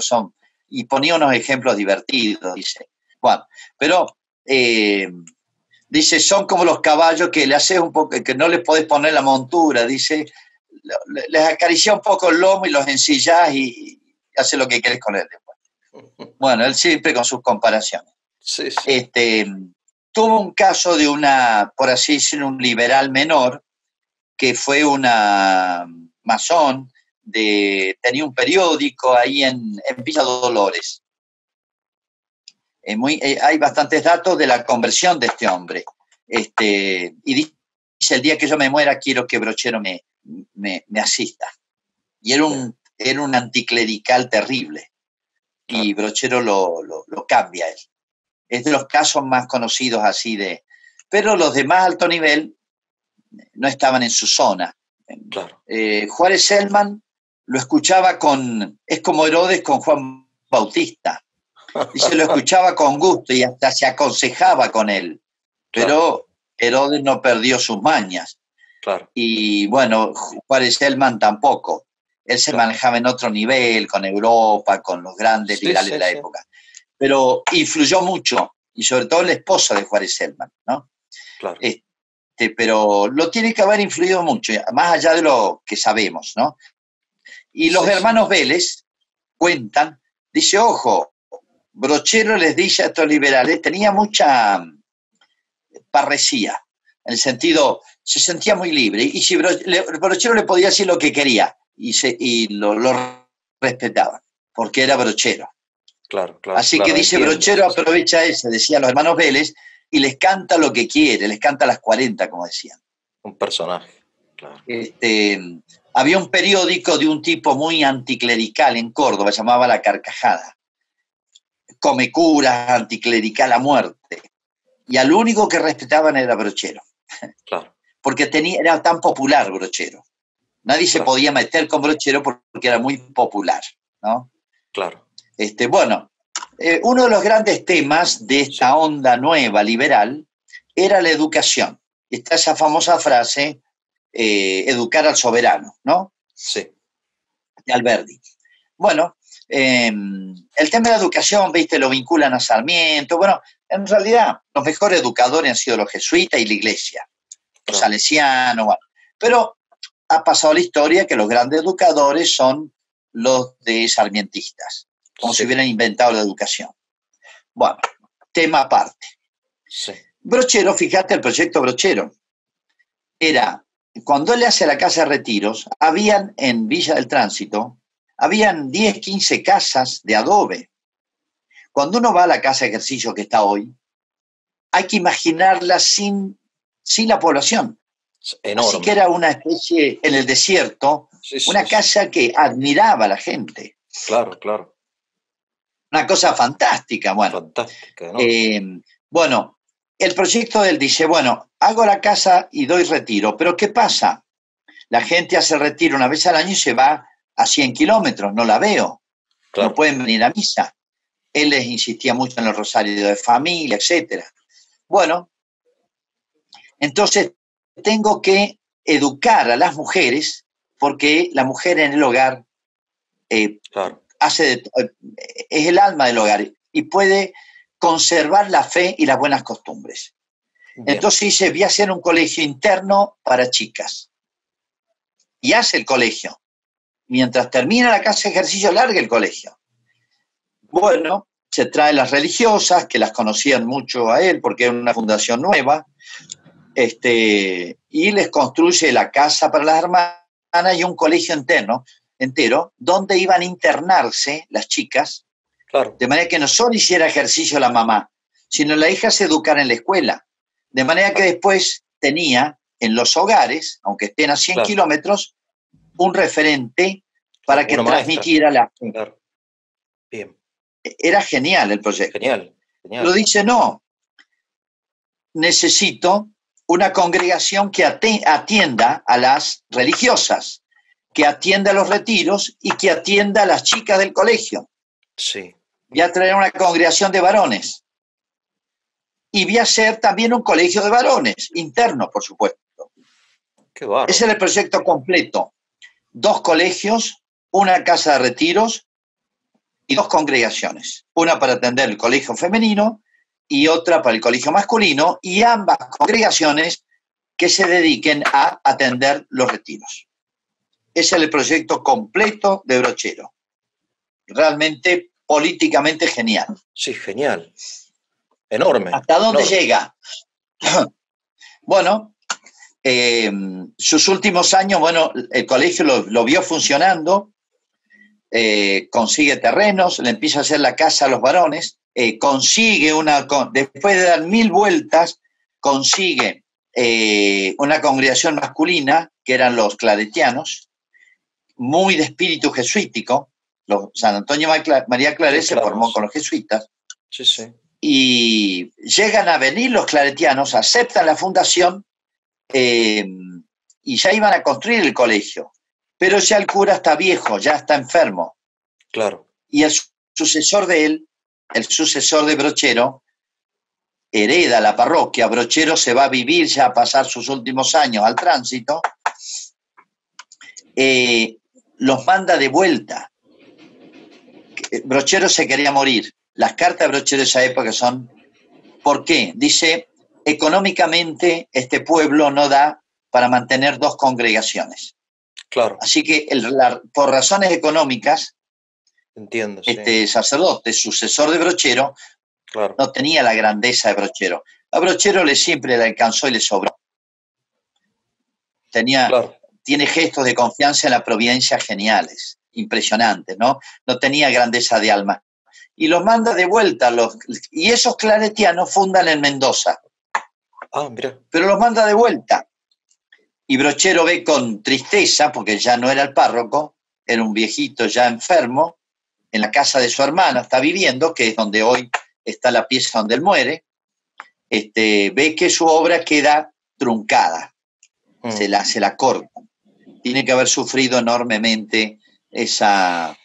y ponía unos ejemplos divertidos, dice. Bueno, pero dice, son como los caballos que le haces un poco, que no les podés poner la montura, dice, les acariciás un poco el lomo y los ensillás y haces lo que querés con él después. Bueno, él siempre con sus comparaciones. Sí, sí. Tuvo un caso de por así decirlo, un liberal menor, que fue una masón, tenía un periódico ahí en Villa Dolores. Hay bastantes datos de la conversión de este hombre. Y dice, el día que yo me muera quiero que Brochero me asista. Y era un anticlerical terrible. Claro. Y Brochero lo cambia él. Es de los casos más conocidos así pero los de más alto nivel no estaban en su zona. Claro. Juárez Selman lo escuchaba es como Herodes con Juan Bautista. Dice, lo escuchaba con gusto y hasta se aconsejaba con él. Pero Herodes no perdió sus mañas. Claro. Y bueno, Juárez Selman tampoco. Él se manejaba en otro nivel, con Europa, con los grandes liberales de la época. Pero influyó mucho, y sobre todo la esposa de Juárez Selman, ¿no? Claro. Pero lo tiene que haber influido mucho, más allá de lo que sabemos, ¿no? Y los hermanos Vélez cuentan, dice, ojo, Brochero les dice a estos liberales, tenía mucha parresía, en el sentido, se sentía muy libre, y si Brochero le podía decir lo que quería, y lo respetaban, porque era Brochero. Claro. Así que dice, Brochero aprovecha ese, decían los hermanos Vélez, y les canta lo que quiere, les canta a las 40, como decían. Un personaje, claro. Había un periódico de un tipo muy anticlerical en Córdoba, se llamaba La Carcajada. Come curas, anticlerical a muerte. Y al único que respetaban era Brochero. Claro. Porque era tan popular Brochero. Nadie se podía meter con Brochero porque era muy popular, ¿no? Claro. Bueno, uno de los grandes temas de esta onda nueva, liberal, era la educación. Está esa famosa frase, educar al soberano, ¿no? Sí. De Alberdi. Bueno, el tema de la educación, viste, lo vinculan a Sarmiento. Bueno, en realidad, los mejores educadores han sido los jesuitas y la iglesia, los salesianos, bueno. Pero ha pasado la historia que los grandes educadores son los de sarmientistas, como si hubieran inventado la educación. Bueno, tema aparte. Sí. Brochero, fíjate el proyecto Brochero. Era, cuando él le hace la casa de retiros, habían en Villa del Tránsito, habían 10, 15 casas de adobe. Cuando uno va a la casa de ejercicio que está hoy, hay que imaginarla sin la población. Enorme. Así que era una especie, en el desierto, una casa que admiraba a la gente. Claro. Una cosa fantástica, bueno. Fantástica, ¿no? Bueno, el proyecto de él dice, bueno, hago la casa y doy retiro, pero ¿qué pasa? La gente hace retiro una vez al año y se va a 100 kilómetros, no la veo. Claro. No pueden venir a misa. Él les insistía mucho en el rosario de familia, etc. Bueno, entonces tengo que educar a las mujeres porque la mujer en el hogar es el alma del hogar y puede conservar la fe y las buenas costumbres. Bien. Entonces dice, voy a hacer un colegio interno para chicas. Y hace el colegio. mientras termina la clase de ejercicio, larga el colegio. Bueno, se traen las religiosas, que las conocían mucho a él, porque era una fundación nueva, y les construye la casa para las hermanas y un colegio entero, donde iban a internarse las chicas, Claro. de manera que no solo hiciera ejercicio la mamá, sino la hija se educara en la escuela. De manera que después tenía en los hogares, aunque estén a 100 Claro. kilómetros, un referente para que Una transmitiera la fe. Claro. Bien. Era genial el proyecto. Genial. Pero dice, no, necesito una congregación que atienda a las religiosas, que atienda a los retiros y que atienda a las chicas del colegio. Sí. Voy a traer una congregación de varones. Y voy a hacer también un colegio de varones, interno, por supuesto. Qué bárbaro. Ese era el proyecto completo. 2 colegios, una casa de retiros y 2 congregaciones. Una para atender el colegio femenino y otra para el colegio masculino, y ambas congregaciones que se dediquen a atender los retiros. Ese es el proyecto completo de Brochero. Realmente políticamente genial. Sí, genial. Enorme. ¿Hasta dónde llega? Bueno, sus últimos años, bueno, el colegio lo vio funcionando, consigue terrenos, le empieza a hacer la casa a los varones, consigue después de dar 1000 vueltas, consigue una congregación masculina, que eran los claretianos, muy de espíritu jesuítico. San Antonio María Claret se formó con los jesuitas. Sí, sí. Y llegan a venir los claretianos, aceptan la fundación y ya iban a construir el colegio. Pero ya el cura está viejo, ya está enfermo. Claro. Y el sucesor de él, el sucesor de Brochero, hereda la parroquia. Brochero se va a vivir ya a pasar sus últimos años al tránsito. Los manda de vuelta. Brochero se quería morir. Las cartas de Brochero de esa época son, ¿por qué? Dice, económicamente este pueblo no da para mantener 2 congregaciones. Claro. Así que por razones económicas, entiendo, este sacerdote, sucesor de Brochero, claro, no tenía la grandeza de Brochero. A Brochero siempre le alcanzó y le sobró. Tiene gestos de confianza en la providencia geniales, impresionantes, ¿no? No tenía grandeza de alma. Y los manda de vuelta, y esos claretianos fundan en Mendoza. Ah, mira. Pero los manda de vuelta. Y Brochero ve con tristeza, porque ya no era el párroco, era un viejito ya enfermo, en la casa de su hermana está viviendo, que es donde hoy está la pieza donde él muere. Ve que su obra queda truncada, se la corta. Tiene que haber sufrido enormemente esa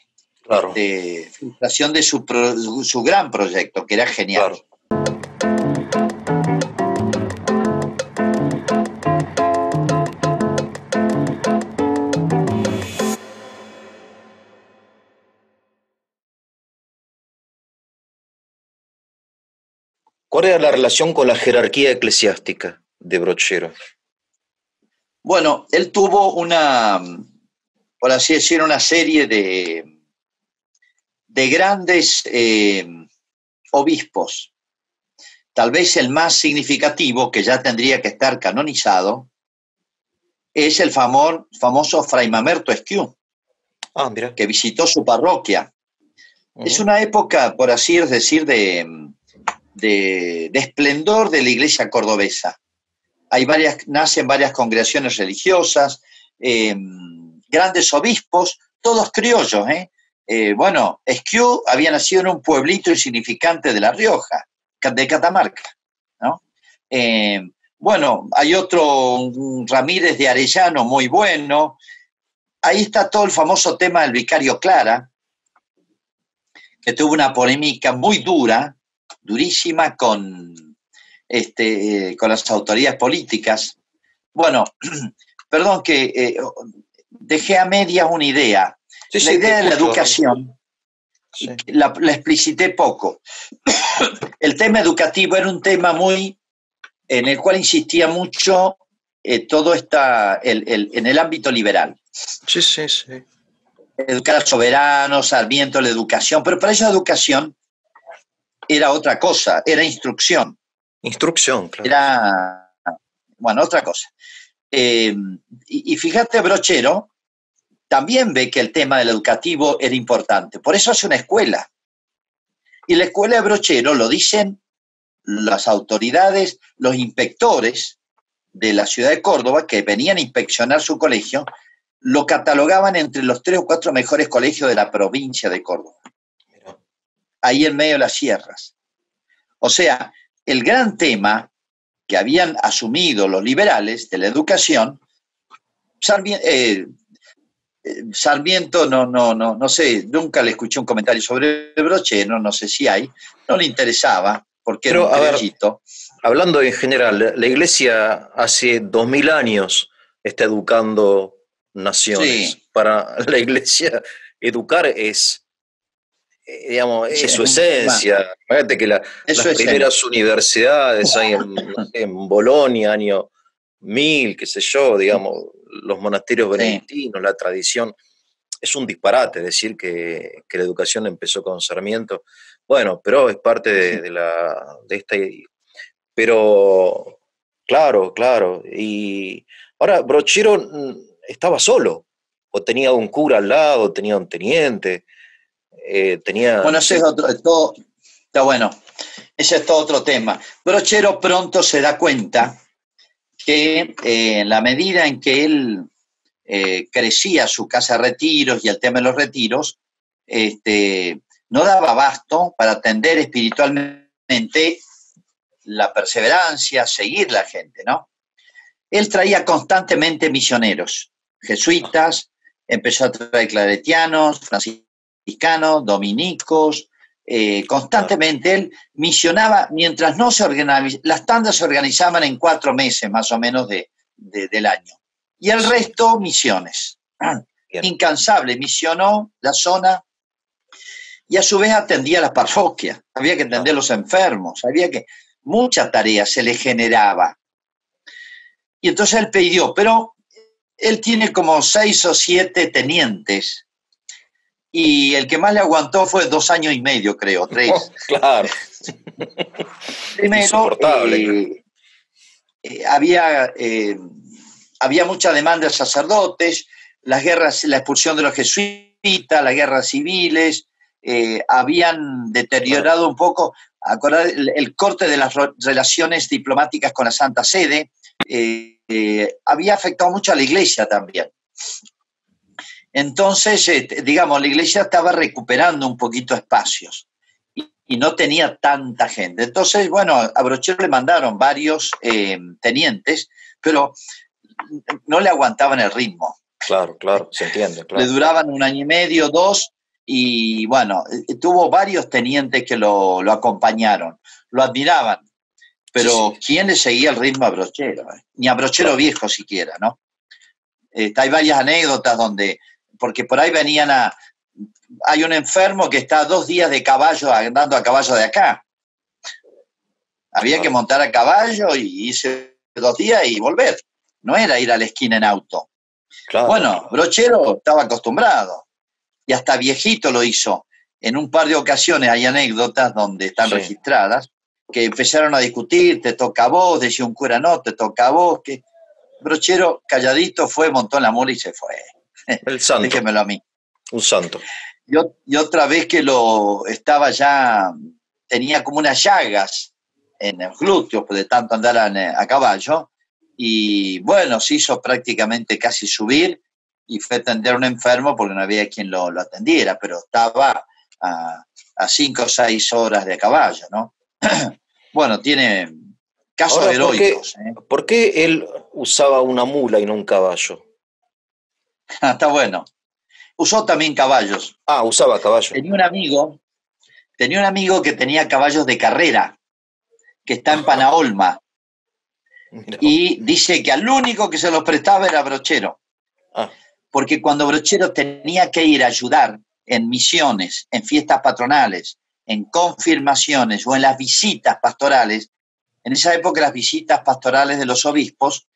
frustración de su gran proyecto, que era genial. Claro. ¿Cuál era la relación con la jerarquía eclesiástica de Brochero? Bueno, él tuvo por así decir, una serie de grandes obispos. Tal vez el más significativo, que ya tendría que estar canonizado, es el famoso Fray Mamerto Esquiú, que visitó su parroquia. Es una época, por así decir, de esplendor de la iglesia cordobesa. Nacen varias congregaciones religiosas, grandes obispos, todos criollos. Bueno, Esquiú había nacido en un pueblito insignificante de La Rioja, de Catamarca, ¿no? Bueno, hay otro, un Ramírez de Arellano, muy bueno. Ahí está todo el famoso tema del vicario Clara, que tuvo una polémica muy durísima con las autoridades políticas. Bueno, perdón que dejé a medias una idea. La idea de la educación la explicité poco. El tema educativo era un tema en el cual insistía mucho todo en el ámbito liberal. Sí, sí, sí. educar a soberanos, Sarmiento, la educación, pero para ellos educación era otra cosa, era instrucción. Instrucción, claro. Era, bueno, otra cosa. Y fíjate, Brochero también ve que el tema del educativo era importante. Por eso hace una escuela. Y la escuela de Brochero lo dicen las autoridades, los inspectores de la ciudad de Córdoba, que venían a inspeccionar su colegio, lo catalogaban entre los 3 o 4 mejores colegios de la provincia de Córdoba. Ahí en medio de las sierras. O sea, el gran tema que habían asumido los liberales de la educación, Sarmiento no sé, nunca le escuché un comentario sobre Brochero, no sé si hay, no le interesaba, porque Pero, era un criollito. Hablando en general, la Iglesia hace 2000 años está educando naciones. Sí. Para la Iglesia, educar es, digamos, es su esencia. Fíjate que las primeras universidades hay en Bolonia, año 1000, qué sé yo, digamos, los monasterios benedictinos, la tradición. Es un disparate decir que la educación empezó con Sarmiento. Bueno, pero es parte de esta. Pero, claro. Y ahora, Brochero estaba solo, o tenía un cura al lado, tenía un teniente, tenía... Bueno, ese es otro, está bueno, ese es todo otro tema. Brochero pronto se da cuenta que en la medida en que él crecía su casa de retiros y el tema de los retiros, no daba abasto para atender espiritualmente la perseverancia, seguir la gente, ¿no? Él traía constantemente misioneros, jesuitas, empezó a traer claretianos, franciscanos, dominicos, constantemente él misionaba mientras no se organizaba, las tandas se organizaban en 4 meses más o menos del año, y el resto misiones. Incansable, misionó la zona y a su vez atendía las parroquias, había que atender a los enfermos, había que... Mucha tarea se le generaba. Y entonces él pidió, pero él tiene como 6 o 7 tenientes. Y el que más le aguantó fue 2 años y medio, creo, 3. Oh, claro. Primero, había mucha demanda de sacerdotes, las guerras, la expulsión de los jesuitas, las guerras civiles, habían deteriorado un poco, el corte de las relaciones diplomáticas con la Santa Sede, había afectado mucho a la Iglesia también. Entonces, digamos, la Iglesia estaba recuperando un poquito espacios y no tenía tanta gente. Entonces, bueno, a Brochero le mandaron varios tenientes, pero no le aguantaban el ritmo. Claro, se entiende. Claro. Le duraban 1 año y medio, 2, y bueno, tuvo varios tenientes que lo acompañaron, lo admiraban, pero sí. ¿Quién le seguía el ritmo a Brochero? Ni a Brochero viejo siquiera, ¿no? Hay varias anécdotas donde, porque por ahí hay un enfermo que está 2 días de caballo, andando a caballo de acá. Había que montar a caballo y irse 2 días y volver. No era ir a la esquina en auto. Claro. Bueno, Brochero estaba acostumbrado. Y hasta viejito lo hizo. En un par de ocasiones hay anécdotas donde están registradas, que empezaron a discutir, te toca a vos, decía un cura, no, te toca a vos. Que Brochero calladito fue, montó en la mula y se fue. El santo. Déjemelo a mí. Un santo. Y otra vez que tenía como unas llagas en los glúteos de tanto andar a caballo, y bueno, se hizo prácticamente casi subir, y fue a atender a un enfermo porque no había quien lo atendiera, pero estaba a 5 o 6 horas de caballo, ¿no? Bueno, tiene casos heroicos. ¿Por qué él usaba una mula y no un caballo? Está bueno. Usó también caballos. Usaba caballos. Tenía un amigo que tenía caballos de carrera, que está en Panaolma, y dice que al único que se los prestaba era Brochero. Porque cuando Brochero tenía que ir a ayudar en misiones, en fiestas patronales, en confirmaciones o en las visitas pastorales, en esa época las visitas pastorales de los obispos,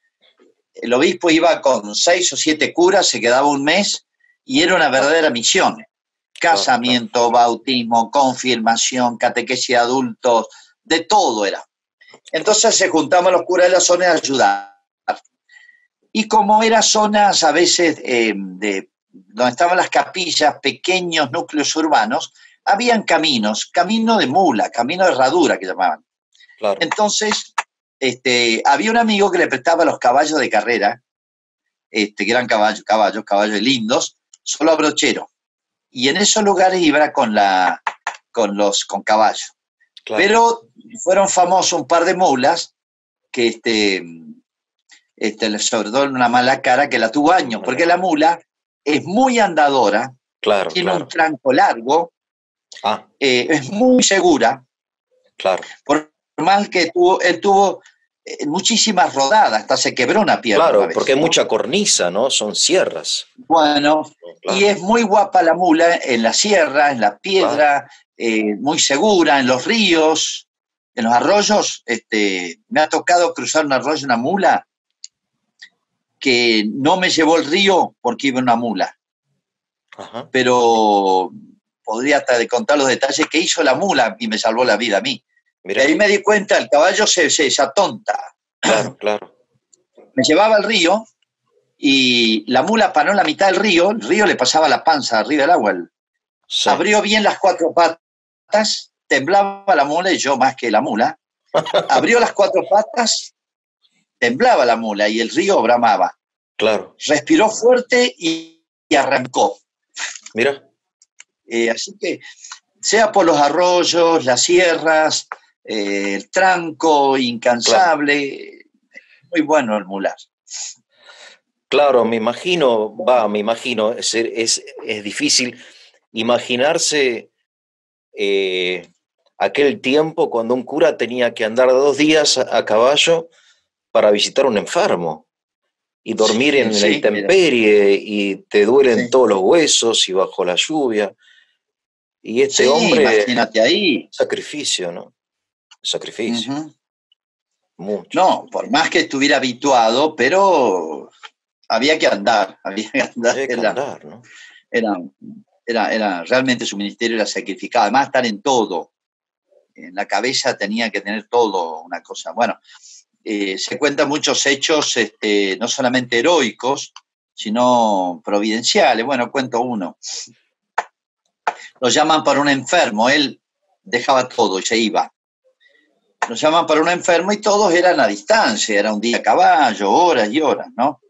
el obispo iba con 6 o 7 curas, se quedaba un mes Y era una verdadera misión. Casamiento, bautismo, confirmación, catequesis de adultos, de todo era. Entonces se juntaban los curas de la zona a ayudar. Y como eran zonas a veces donde estaban las capillas, pequeños núcleos urbanos, habían caminos, camino de mula, camino de herradura que llamaban. Claro. Entonces, había un amigo que le prestaba los caballos de carrera, que eran caballos lindos, solo a brochero. Y en esos lugares iba con caballos. Claro. Pero fueron famosos un par de mulas que sobre todo en una mala cara que la tuvo años, porque la mula es muy andadora, claro, tiene un tranco largo, Ah. Es muy segura. Claro. Por más que él tuvo muchísimas rodadas, hasta se quebró una pierna. Claro, una vez, porque hay mucha cornisa, ¿no? Son sierras. Bueno, claro. Y es muy guapa la mula en la sierra, en la piedra, muy segura, en los ríos, en los arroyos. Me ha tocado cruzar un arroyo, una mula, que no me llevó el río porque iba una mula. Ajá. Pero podría hasta de contar los detalles que hizo la mula y me salvó la vida a mí. Mirá. Y ahí me di cuenta, el caballo se atonta. Claro, claro. Me llevaba al río y la mula paró en la mitad del río, el río le pasaba la panza arriba del agua. Sí. Abrió bien las cuatro patas, temblaba la mula y yo más que la mula. Abrió las cuatro patas, temblaba la mula y el río bramaba. Claro. Respiró fuerte y arrancó. Mira. Así que, sea por los arroyos, las sierras, el tranco incansable, muy bueno el mular. Claro, me imagino, es difícil imaginarse aquel tiempo cuando un cura tenía que andar 2 días a caballo para visitar a un enfermo y dormir en la intemperie y te duelen todos los huesos y bajo la lluvia. Y este hombre, imagínate ahí. Sacrificio, ¿no? Sacrificio. Mucho. No, por más que estuviera habituado, pero había que andar. ¿No? Era realmente su ministerio era sacrificado. Además, estar en todo. En la cabeza tenía que tener todo, una cosa. Bueno, se cuentan muchos hechos, no solamente heroicos, sino providenciales. Bueno, cuento uno. Lo llaman para un enfermo. Él dejaba todo y se iba. Nos llaman para un enfermo y todos eran a distancia, era un día a caballo, horas y horas, ¿no?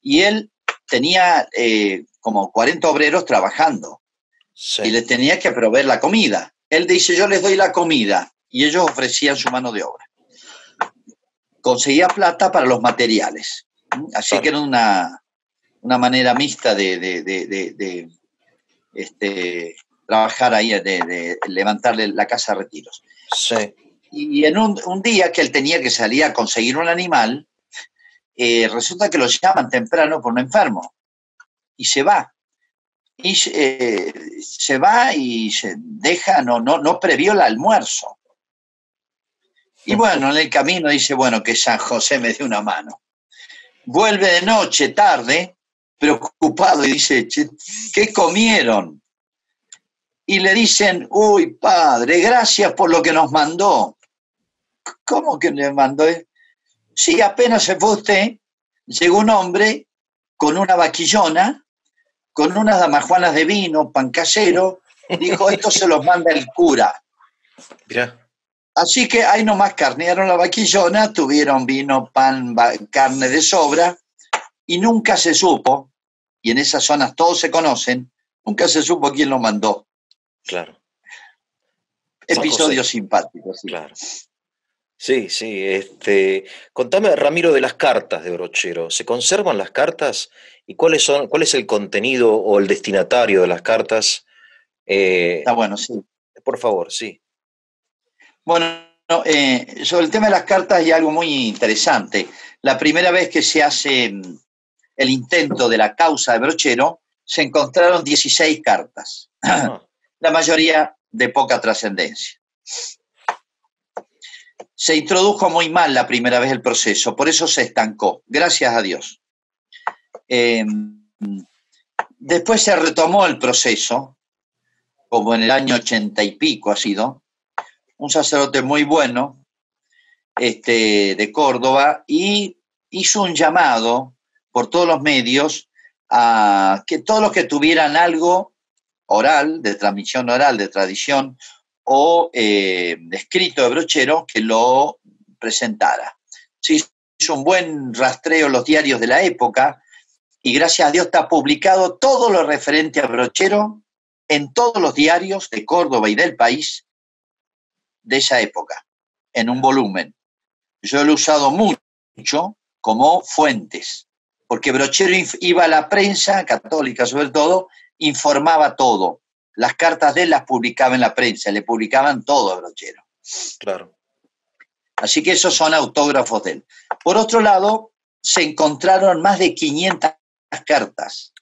Y él tenía como 40 obreros trabajando y les tenía que proveer la comida. Él dice, yo les doy la comida y ellos ofrecían su mano de obra. Conseguía plata para los materiales. Así que era una manera mixta de trabajar ahí, de levantarle la casa a retiros. Sí. Y en un día que él tenía que salir a conseguir un animal, resulta que lo llaman temprano por un enfermo y se va. Y se va y se deja, no previó el almuerzo. Y bueno, en el camino dice, bueno, que San José me dé una mano. Vuelve de noche, tarde, preocupado y dice, ¿qué comieron? Y le dicen, uy, padre, gracias por lo que nos mandó. ¿Cómo que le mandó? Sí, apenas se fue usted, llegó un hombre con una vaquillona, con unas damajuanas de vino, pan casero, dijo, esto se los manda el cura. Mirá. Así que ahí nomás carnearon la vaquillona, tuvieron vino, pan, carne de sobra, y nunca se supo, y en esas zonas todos se conocen, nunca se supo quién lo mandó. Claro. Episodio simpático, sí. Claro. Sí. Contame, Ramiro, de las cartas de Brochero. ¿Se conservan las cartas? ¿Y cuál es el contenido o el destinatario de las cartas? Está bueno, sí. Por favor, sí. Bueno, sobre el tema de las cartas hay algo muy interesante. La primera vez que se hace el intento de la causa de Brochero, se encontraron 16 cartas. La mayoría de poca trascendencia. Se introdujo muy mal la primera vez el proceso, por eso se estancó, gracias a Dios. Después se retomó el proceso, como en el año 80 y pico ha sido, un sacerdote muy bueno, de Córdoba, y hizo un llamado por todos los medios a que todos los que tuvieran algo oral, de transmisión oral, de tradición, o escrito de brochero, que lo presentara. Se hizo un buen rastreo en los diarios de la época, y gracias a Dios está publicado todo lo referente a brochero en todos los diarios de Córdoba y del país de esa época, en un volumen. Yo lo he usado mucho como fuentes, porque brochero iba a la prensa, católica sobre todo, informaba todo. Las cartas de él las publicaba en la prensa, le publicaban todo a brochero. Claro. Así que esos son autógrafos de él. Por otro lado, se encontraron más de 500 cartas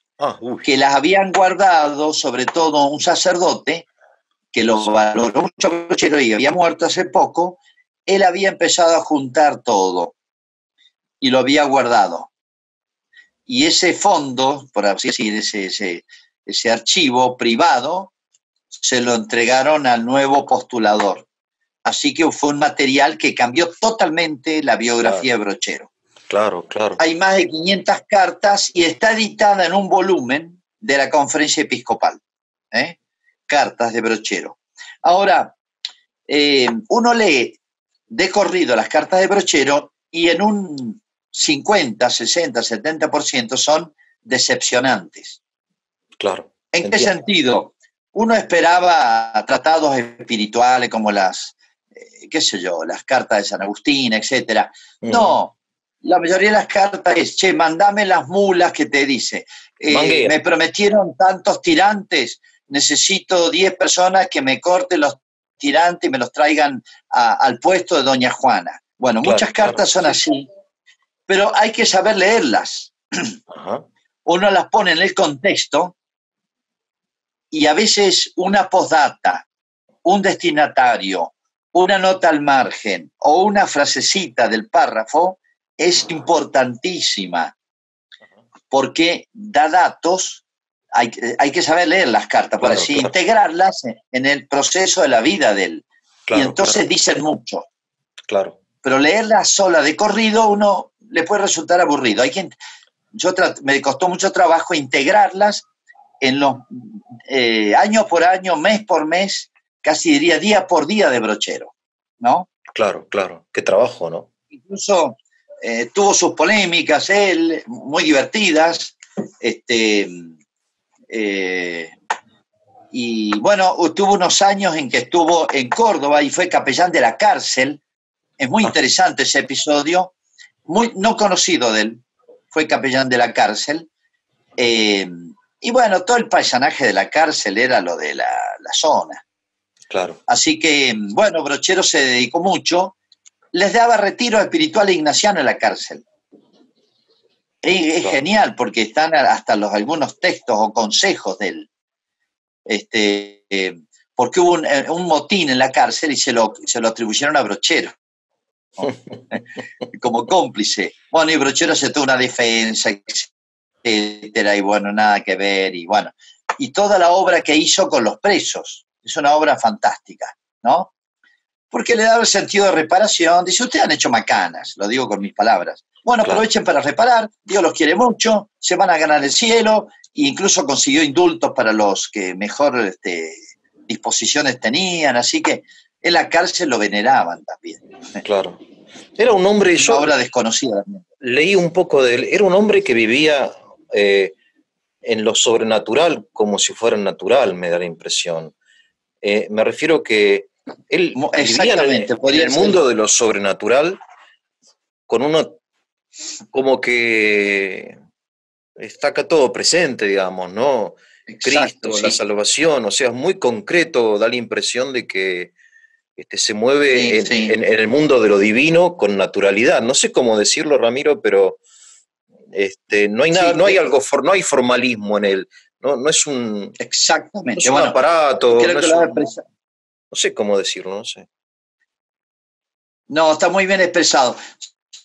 que las habían guardado, sobre todo un sacerdote, que lo valoró mucho brochero y había muerto hace poco. Él había empezado a juntar todo y lo había guardado. Y ese fondo, por así decir, ese archivo privado, se lo entregaron al nuevo postulador. Así que fue un material que cambió totalmente la biografía de Brochero. Claro. Hay más de 500 cartas y está editada en un volumen de la Conferencia Episcopal. Cartas de Brochero. Ahora, uno lee de corrido las cartas de Brochero y en un 50, 60, 70% son decepcionantes. Claro. ¿En qué sentido? Uno esperaba tratados espirituales como las cartas de San Agustín, etc. No, la mayoría de las cartas es, che, mandame las mulas que te dice. Me prometieron tantos tirantes, necesito 10 personas que me corten los tirantes y me los traigan al puesto de Doña Juana. Bueno, muchas cartas son así, pero hay que saber leerlas. Ajá. Uno las pone en el contexto y a veces una postdata, un destinatario, una nota al margen o una frasecita del párrafo es importantísima porque da datos. Hay que saber leer las cartas para así integrarlas en el proceso de la vida de él. Y entonces dicen mucho. Claro. Pero leerlas sola de corrido uno le puede resultar aburrido. Me costó mucho trabajo integrarlas en los año por año, mes por mes, casi diría día por día de Brochero, ¿no? Claro. Qué trabajo, ¿no? Incluso tuvo sus polémicas, él, muy divertidas, y bueno, tuvo unos años en que estuvo en Córdoba y fue capellán de la cárcel. Es muy interesante ese episodio, muy no conocido de él. Fue capellán de la cárcel. Y bueno, todo el paisanaje de la cárcel era lo de la zona. Claro. Así que, bueno, Brochero se dedicó mucho. Les daba retiro espiritual e ignaciano en la cárcel. Es genial porque están hasta algunos textos o consejos de él. Porque hubo un motín en la cárcel y se lo atribuyeron a Brochero, ¿no? Como cómplice. Bueno, y Brochero hace toda una defensa, etcétera, y bueno, nada que ver, y bueno. Y toda la obra que hizo con los presos, es una obra fantástica, ¿no? Porque le da el sentido de reparación. Dice, ustedes han hecho macanas, lo digo con mis palabras. Bueno, aprovechen para reparar, Dios los quiere mucho, se van a ganar el cielo, e incluso consiguió indultos para los que mejor disposiciones tenían, así que en la cárcel lo veneraban también. Claro. Era un hombre... Una obra desconocida también. Leí un poco de él. Era un hombre que vivía en lo sobrenatural como si fuera natural, me da la impresión. Me refiero que él vivía en el mundo de lo sobrenatural con uno como que está acá todo presente, digamos, ¿no? Exacto, Cristo, la salvación, o sea, es muy concreto, da la impresión de que se mueve en el mundo de lo divino con naturalidad. No sé cómo decirlo, Ramiro, pero no hay nada, no hay formalismo en él. No es un, exactamente. No es un aparato, no sé cómo decirlo, no sé. No, está muy bien expresado.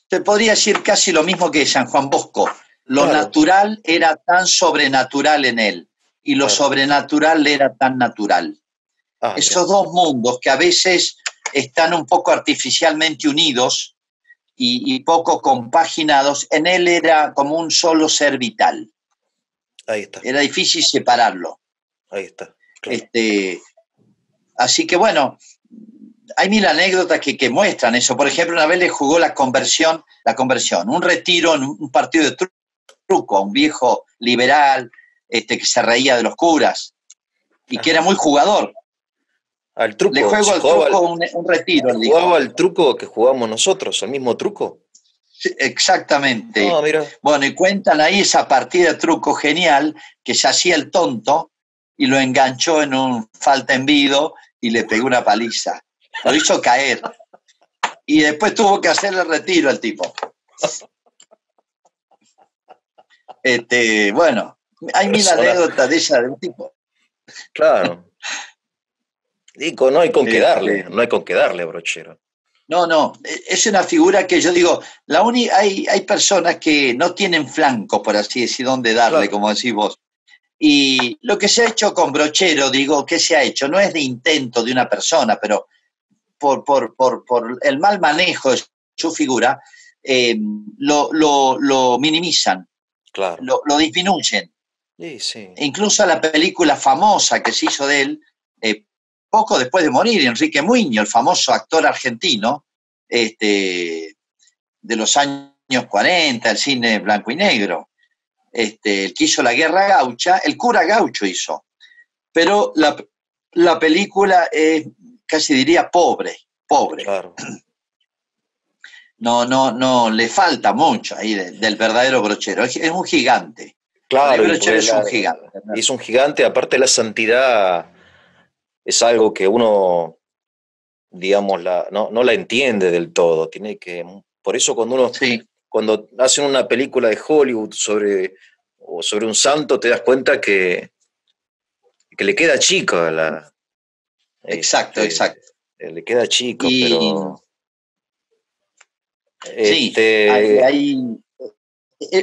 Se podría decir casi lo mismo que San Juan Bosco. Lo Claro, natural era tan sobrenatural en él y lo claro. sobrenatural era tan natural. Ah, mira. Esos dos mundos que a veces están un poco artificialmente unidos y poco compaginados, en él era como un solo ser vital. Ahí está, Era difícil separarlo. ahí está. Claro. Este, así que bueno, hay mil anécdotas que muestran eso. Por ejemplo, una vez le jugó un retiro en un partido de truco a un viejo liberal que se reía de los curas y que era Ajá. muy jugador. Al Le truco. juego Se al jugaba, truco un retiro, él jugaba dijo. al truco que jugamos nosotros, al mismo truco. Sí, exactamente. Ah, mira. Bueno, y cuentan ahí esa partida de truco genial que se hacía el tonto y lo enganchó en un falta en vido y le pegó una paliza. Lo hizo caer. Y después tuvo que hacerle el retiro al tipo. Bueno, hay mil Persona. anécdotas de esa del tipo. Claro. Y no hay con qué darle, Este, no hay con qué darle, Brochero. no, no, es una figura que yo digo, hay personas que no tienen flanco, por así decir, dónde darle, Claro, como decís vos. Y lo que se ha hecho con Brochero, digo, ¿qué se ha hecho? No es de intento de una persona, pero por el mal manejo de su figura, lo minimizan, claro. lo disminuyen. Sí, sí. E incluso la película famosa que se hizo de él, poco después de morir, Enrique Muiño, el famoso actor argentino, de los años 40, el cine blanco y negro, el que hizo la Guerra Gaucha, el cura gaucho hizo, pero la película es, casi diría, pobre. Claro. No, le falta mucho ahí del verdadero Brochero. Es un gigante. Para mí Claro, y Brochero porque es un gigante. es un gigante, aparte la santidad es algo que uno, digamos, no la entiende del todo. Tiene que, por eso Sí, cuando hacen una película de Hollywood o sobre un santo, te das cuenta que le queda chico exacto, exacto. le queda chico, Y pero sí, este,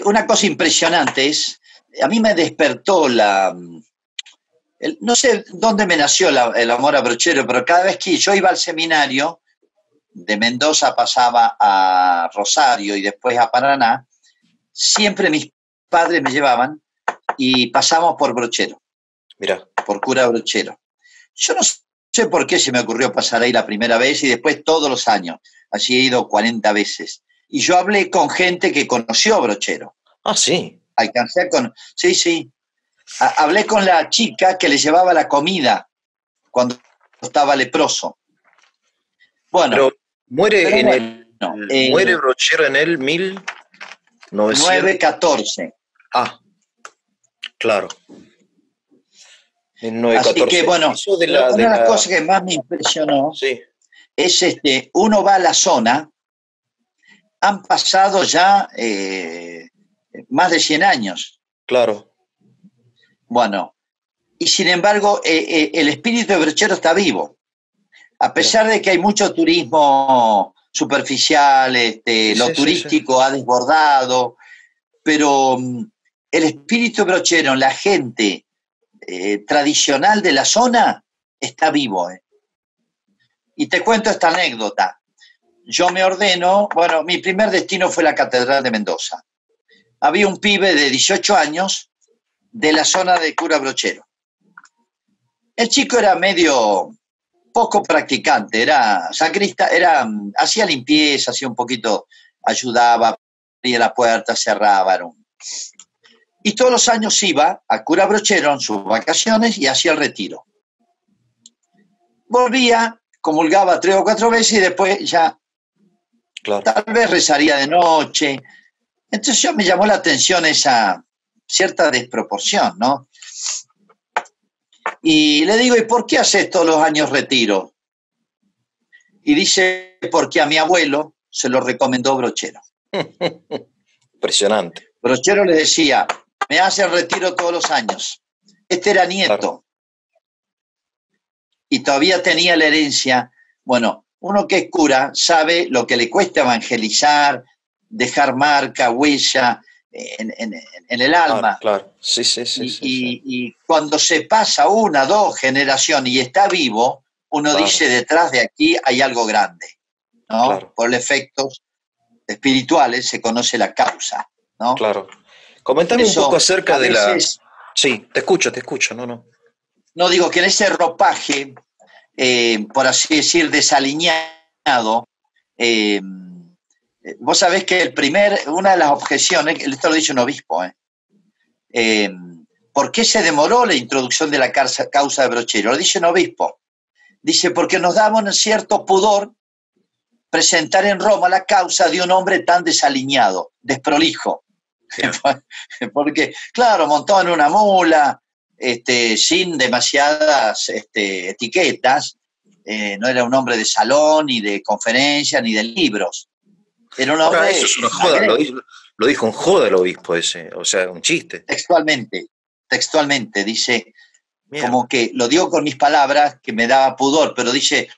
una cosa impresionante es, a mí me despertó no sé dónde me nació el amor a Brochero, pero cada vez que yo iba al seminario, de Mendoza pasaba a Rosario y después a Paraná, siempre mis padres me llevaban y pasamos por Brochero, mira, por cura Brochero. Yo no sé por qué se me ocurrió pasar ahí la primera vez y después todos los años. Así he ido 40 veces. Y yo hablé con gente que conoció a Brochero. ah, sí, Alcancé con... Sí, sí. Hablé con la chica que le llevaba la comida cuando estaba leproso. pero Bueno, muere pero en bueno, muere Brochero en el 1900. 9-14. Ah, claro, Así que 1914. bueno, Eso una de las cosas que más me impresionó sí, es uno va a la zona, han pasado ya más de 100 años. claro, Bueno, y sin embargo, el espíritu de Brochero está vivo. A mira. pesar de que hay mucho turismo superficial, Sí, lo sí, sí, sí. turístico ha desbordado, pero el espíritu brochero, la gente tradicional de la zona, está vivo. Y te cuento esta anécdota. Yo me ordeno, bueno, mi primer destino fue la Catedral de Mendoza. Había un pibe de 18 años de la zona de Cura Brochero. El chico era medio poco practicante, era sacrista, hacía limpieza, hacía un poquito, ayudaba, abría la puerta, cerraba. Y todos los años iba a Cura Brochero en sus vacaciones y hacía el retiro. Volvía, comulgaba 3 o 4 veces y después ya Claro. tal vez rezaría de noche. Entonces yo me llamó la atención esa cierta desproporción, ¿no? Y le digo, ¿y por qué haces todos los años retiro? Y dice, porque a mi abuelo se lo recomendó Brochero. Impresionante. Brochero le decía, me hace el retiro todos los años. Este era Claro, nieto y todavía tenía la herencia. Bueno, uno que es cura sabe lo que le cuesta evangelizar, dejar marca, huella, en el alma. Claro. Sí, sí, sí, Y cuando se pasa 1, 2 generaciones y está vivo, uno dice, detrás de aquí hay algo grande, ¿no? Claro. Por los efectos espirituales se conoce la causa, ¿no? Claro. Comentame un poco acerca de veces, Sí, te escucho, no. No, digo que en ese ropaje, por así decir, desaliñado, vos sabés que una de las objeciones, esto lo dice un obispo, ¿por qué se demoró la introducción de la causa de Brochero? Lo dice un obispo. Dice, porque nos daba un cierto pudor presentar en Roma la causa de un hombre tan desaliñado, desprolijo. Porque, claro, montado en una mula, sin demasiadas etiquetas, no era un hombre de salón, ni de conferencia, ni de libros. Era un hombre... Ahora, eso es una joda, lo dijo en joda el obispo ese, o sea, un chiste. Textualmente, dice, mierda, como que lo digo con mis palabras, que me daba pudor, pero dice,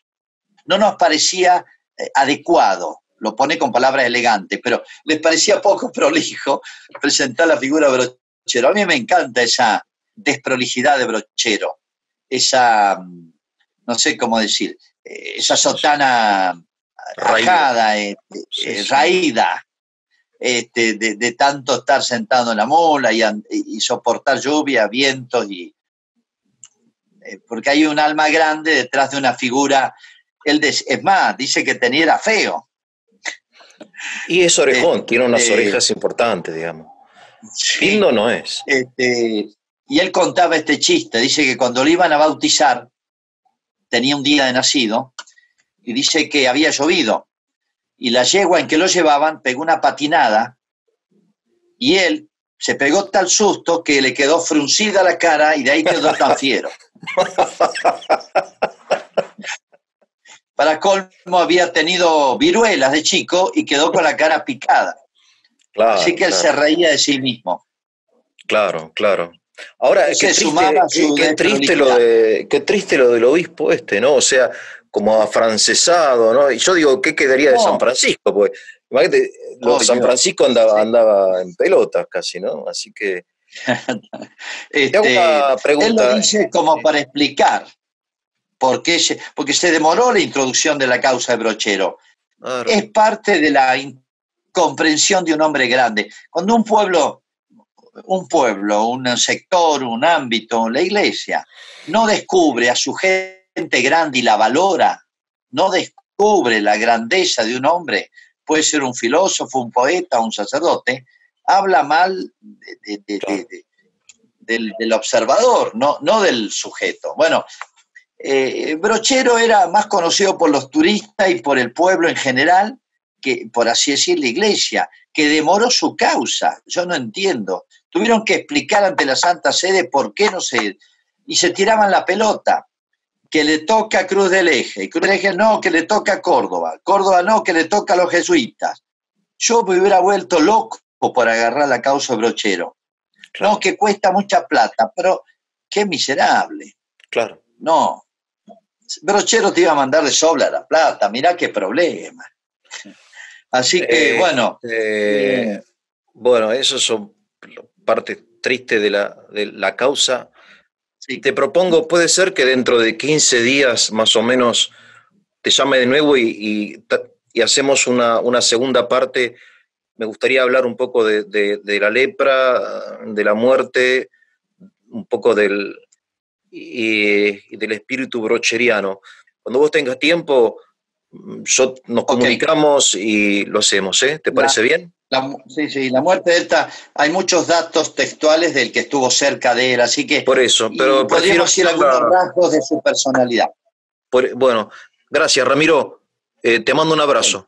no nos parecía adecuado, lo pone con palabras elegantes, pero les parecía poco prolijo presentar la figura de Brochero. A mí me encanta esa desprolijidad de Brochero, esa, no sé cómo decir, esa sotana rajada, raída, de tanto estar sentado en la mula y soportar lluvia, vientos, porque hay un alma grande detrás de una figura. Es más, dice que era feo. Y es orejón, tiene unas orejas importantes, digamos. Sí, lindo no es. Y él contaba este chiste, dice que cuando lo iban a bautizar, tenía un día de nacido, y dice que había llovido, y la yegua en que lo llevaban pegó una patinada, y él se pegó tal susto que le quedó fruncida la cara, y de ahí quedó tan fiero. Para colmo, había tenido viruelas de chico y quedó con la cara picada. Claro, así que él se reía de sí mismo. Claro. Ahora, qué triste lo del obispo ¿no? O sea, como afrancesado, ¿no? Y yo digo, ¿qué quedaría de San Francisco? Porque imagínate, San Francisco andaba en pelotas casi, ¿no? Así que... te hago una pregunta. Él lo dice como para explicar. Porque se demoró la introducción de la causa de Brochero. Claro. Es parte de la incomprensión de un hombre grande. Cuando un pueblo, un sector, un ámbito, la iglesia, no descubre a su gente grande y la valora, no descubre la grandeza de un hombre, puede ser un filósofo, un poeta, un sacerdote, habla mal del observador, no del sujeto. Bueno, Brochero era más conocido por los turistas y por el pueblo en general que, por así decir, la iglesia, que demoró su causa. Yo no entiendo. Tuvieron que explicar ante la Santa Sede por qué no se... Y se tiraban la pelota, que le toca a Cruz del Eje. Cruz del Eje no, que le toca a Córdoba. Córdoba no, que le toca a los jesuitas. Yo me hubiera vuelto loco por agarrar la causa de Brochero. Claro. No, que cuesta mucha plata, pero qué miserable. Claro. No. Brochero te iba a mandar de sobra la plata, mirá qué problema. Así que, bueno. Bueno, eso son partes tristes de la causa. Sí. Te propongo, puede ser que dentro de 15 días más o menos te llame de nuevo y hacemos una segunda parte. Me gustaría hablar un poco de la lepra, de la muerte, un poco del espíritu brocheriano. Cuando vos tengas tiempo, nos comunicamos y lo hacemos, ¿eh? ¿Te parece bien? Sí, la muerte de esta, hay muchos datos textuales del que estuvo cerca de él, así que... Por eso, pero podríamos decir algunos rasgos de su personalidad. Bueno, gracias, Ramiro. Te mando un abrazo.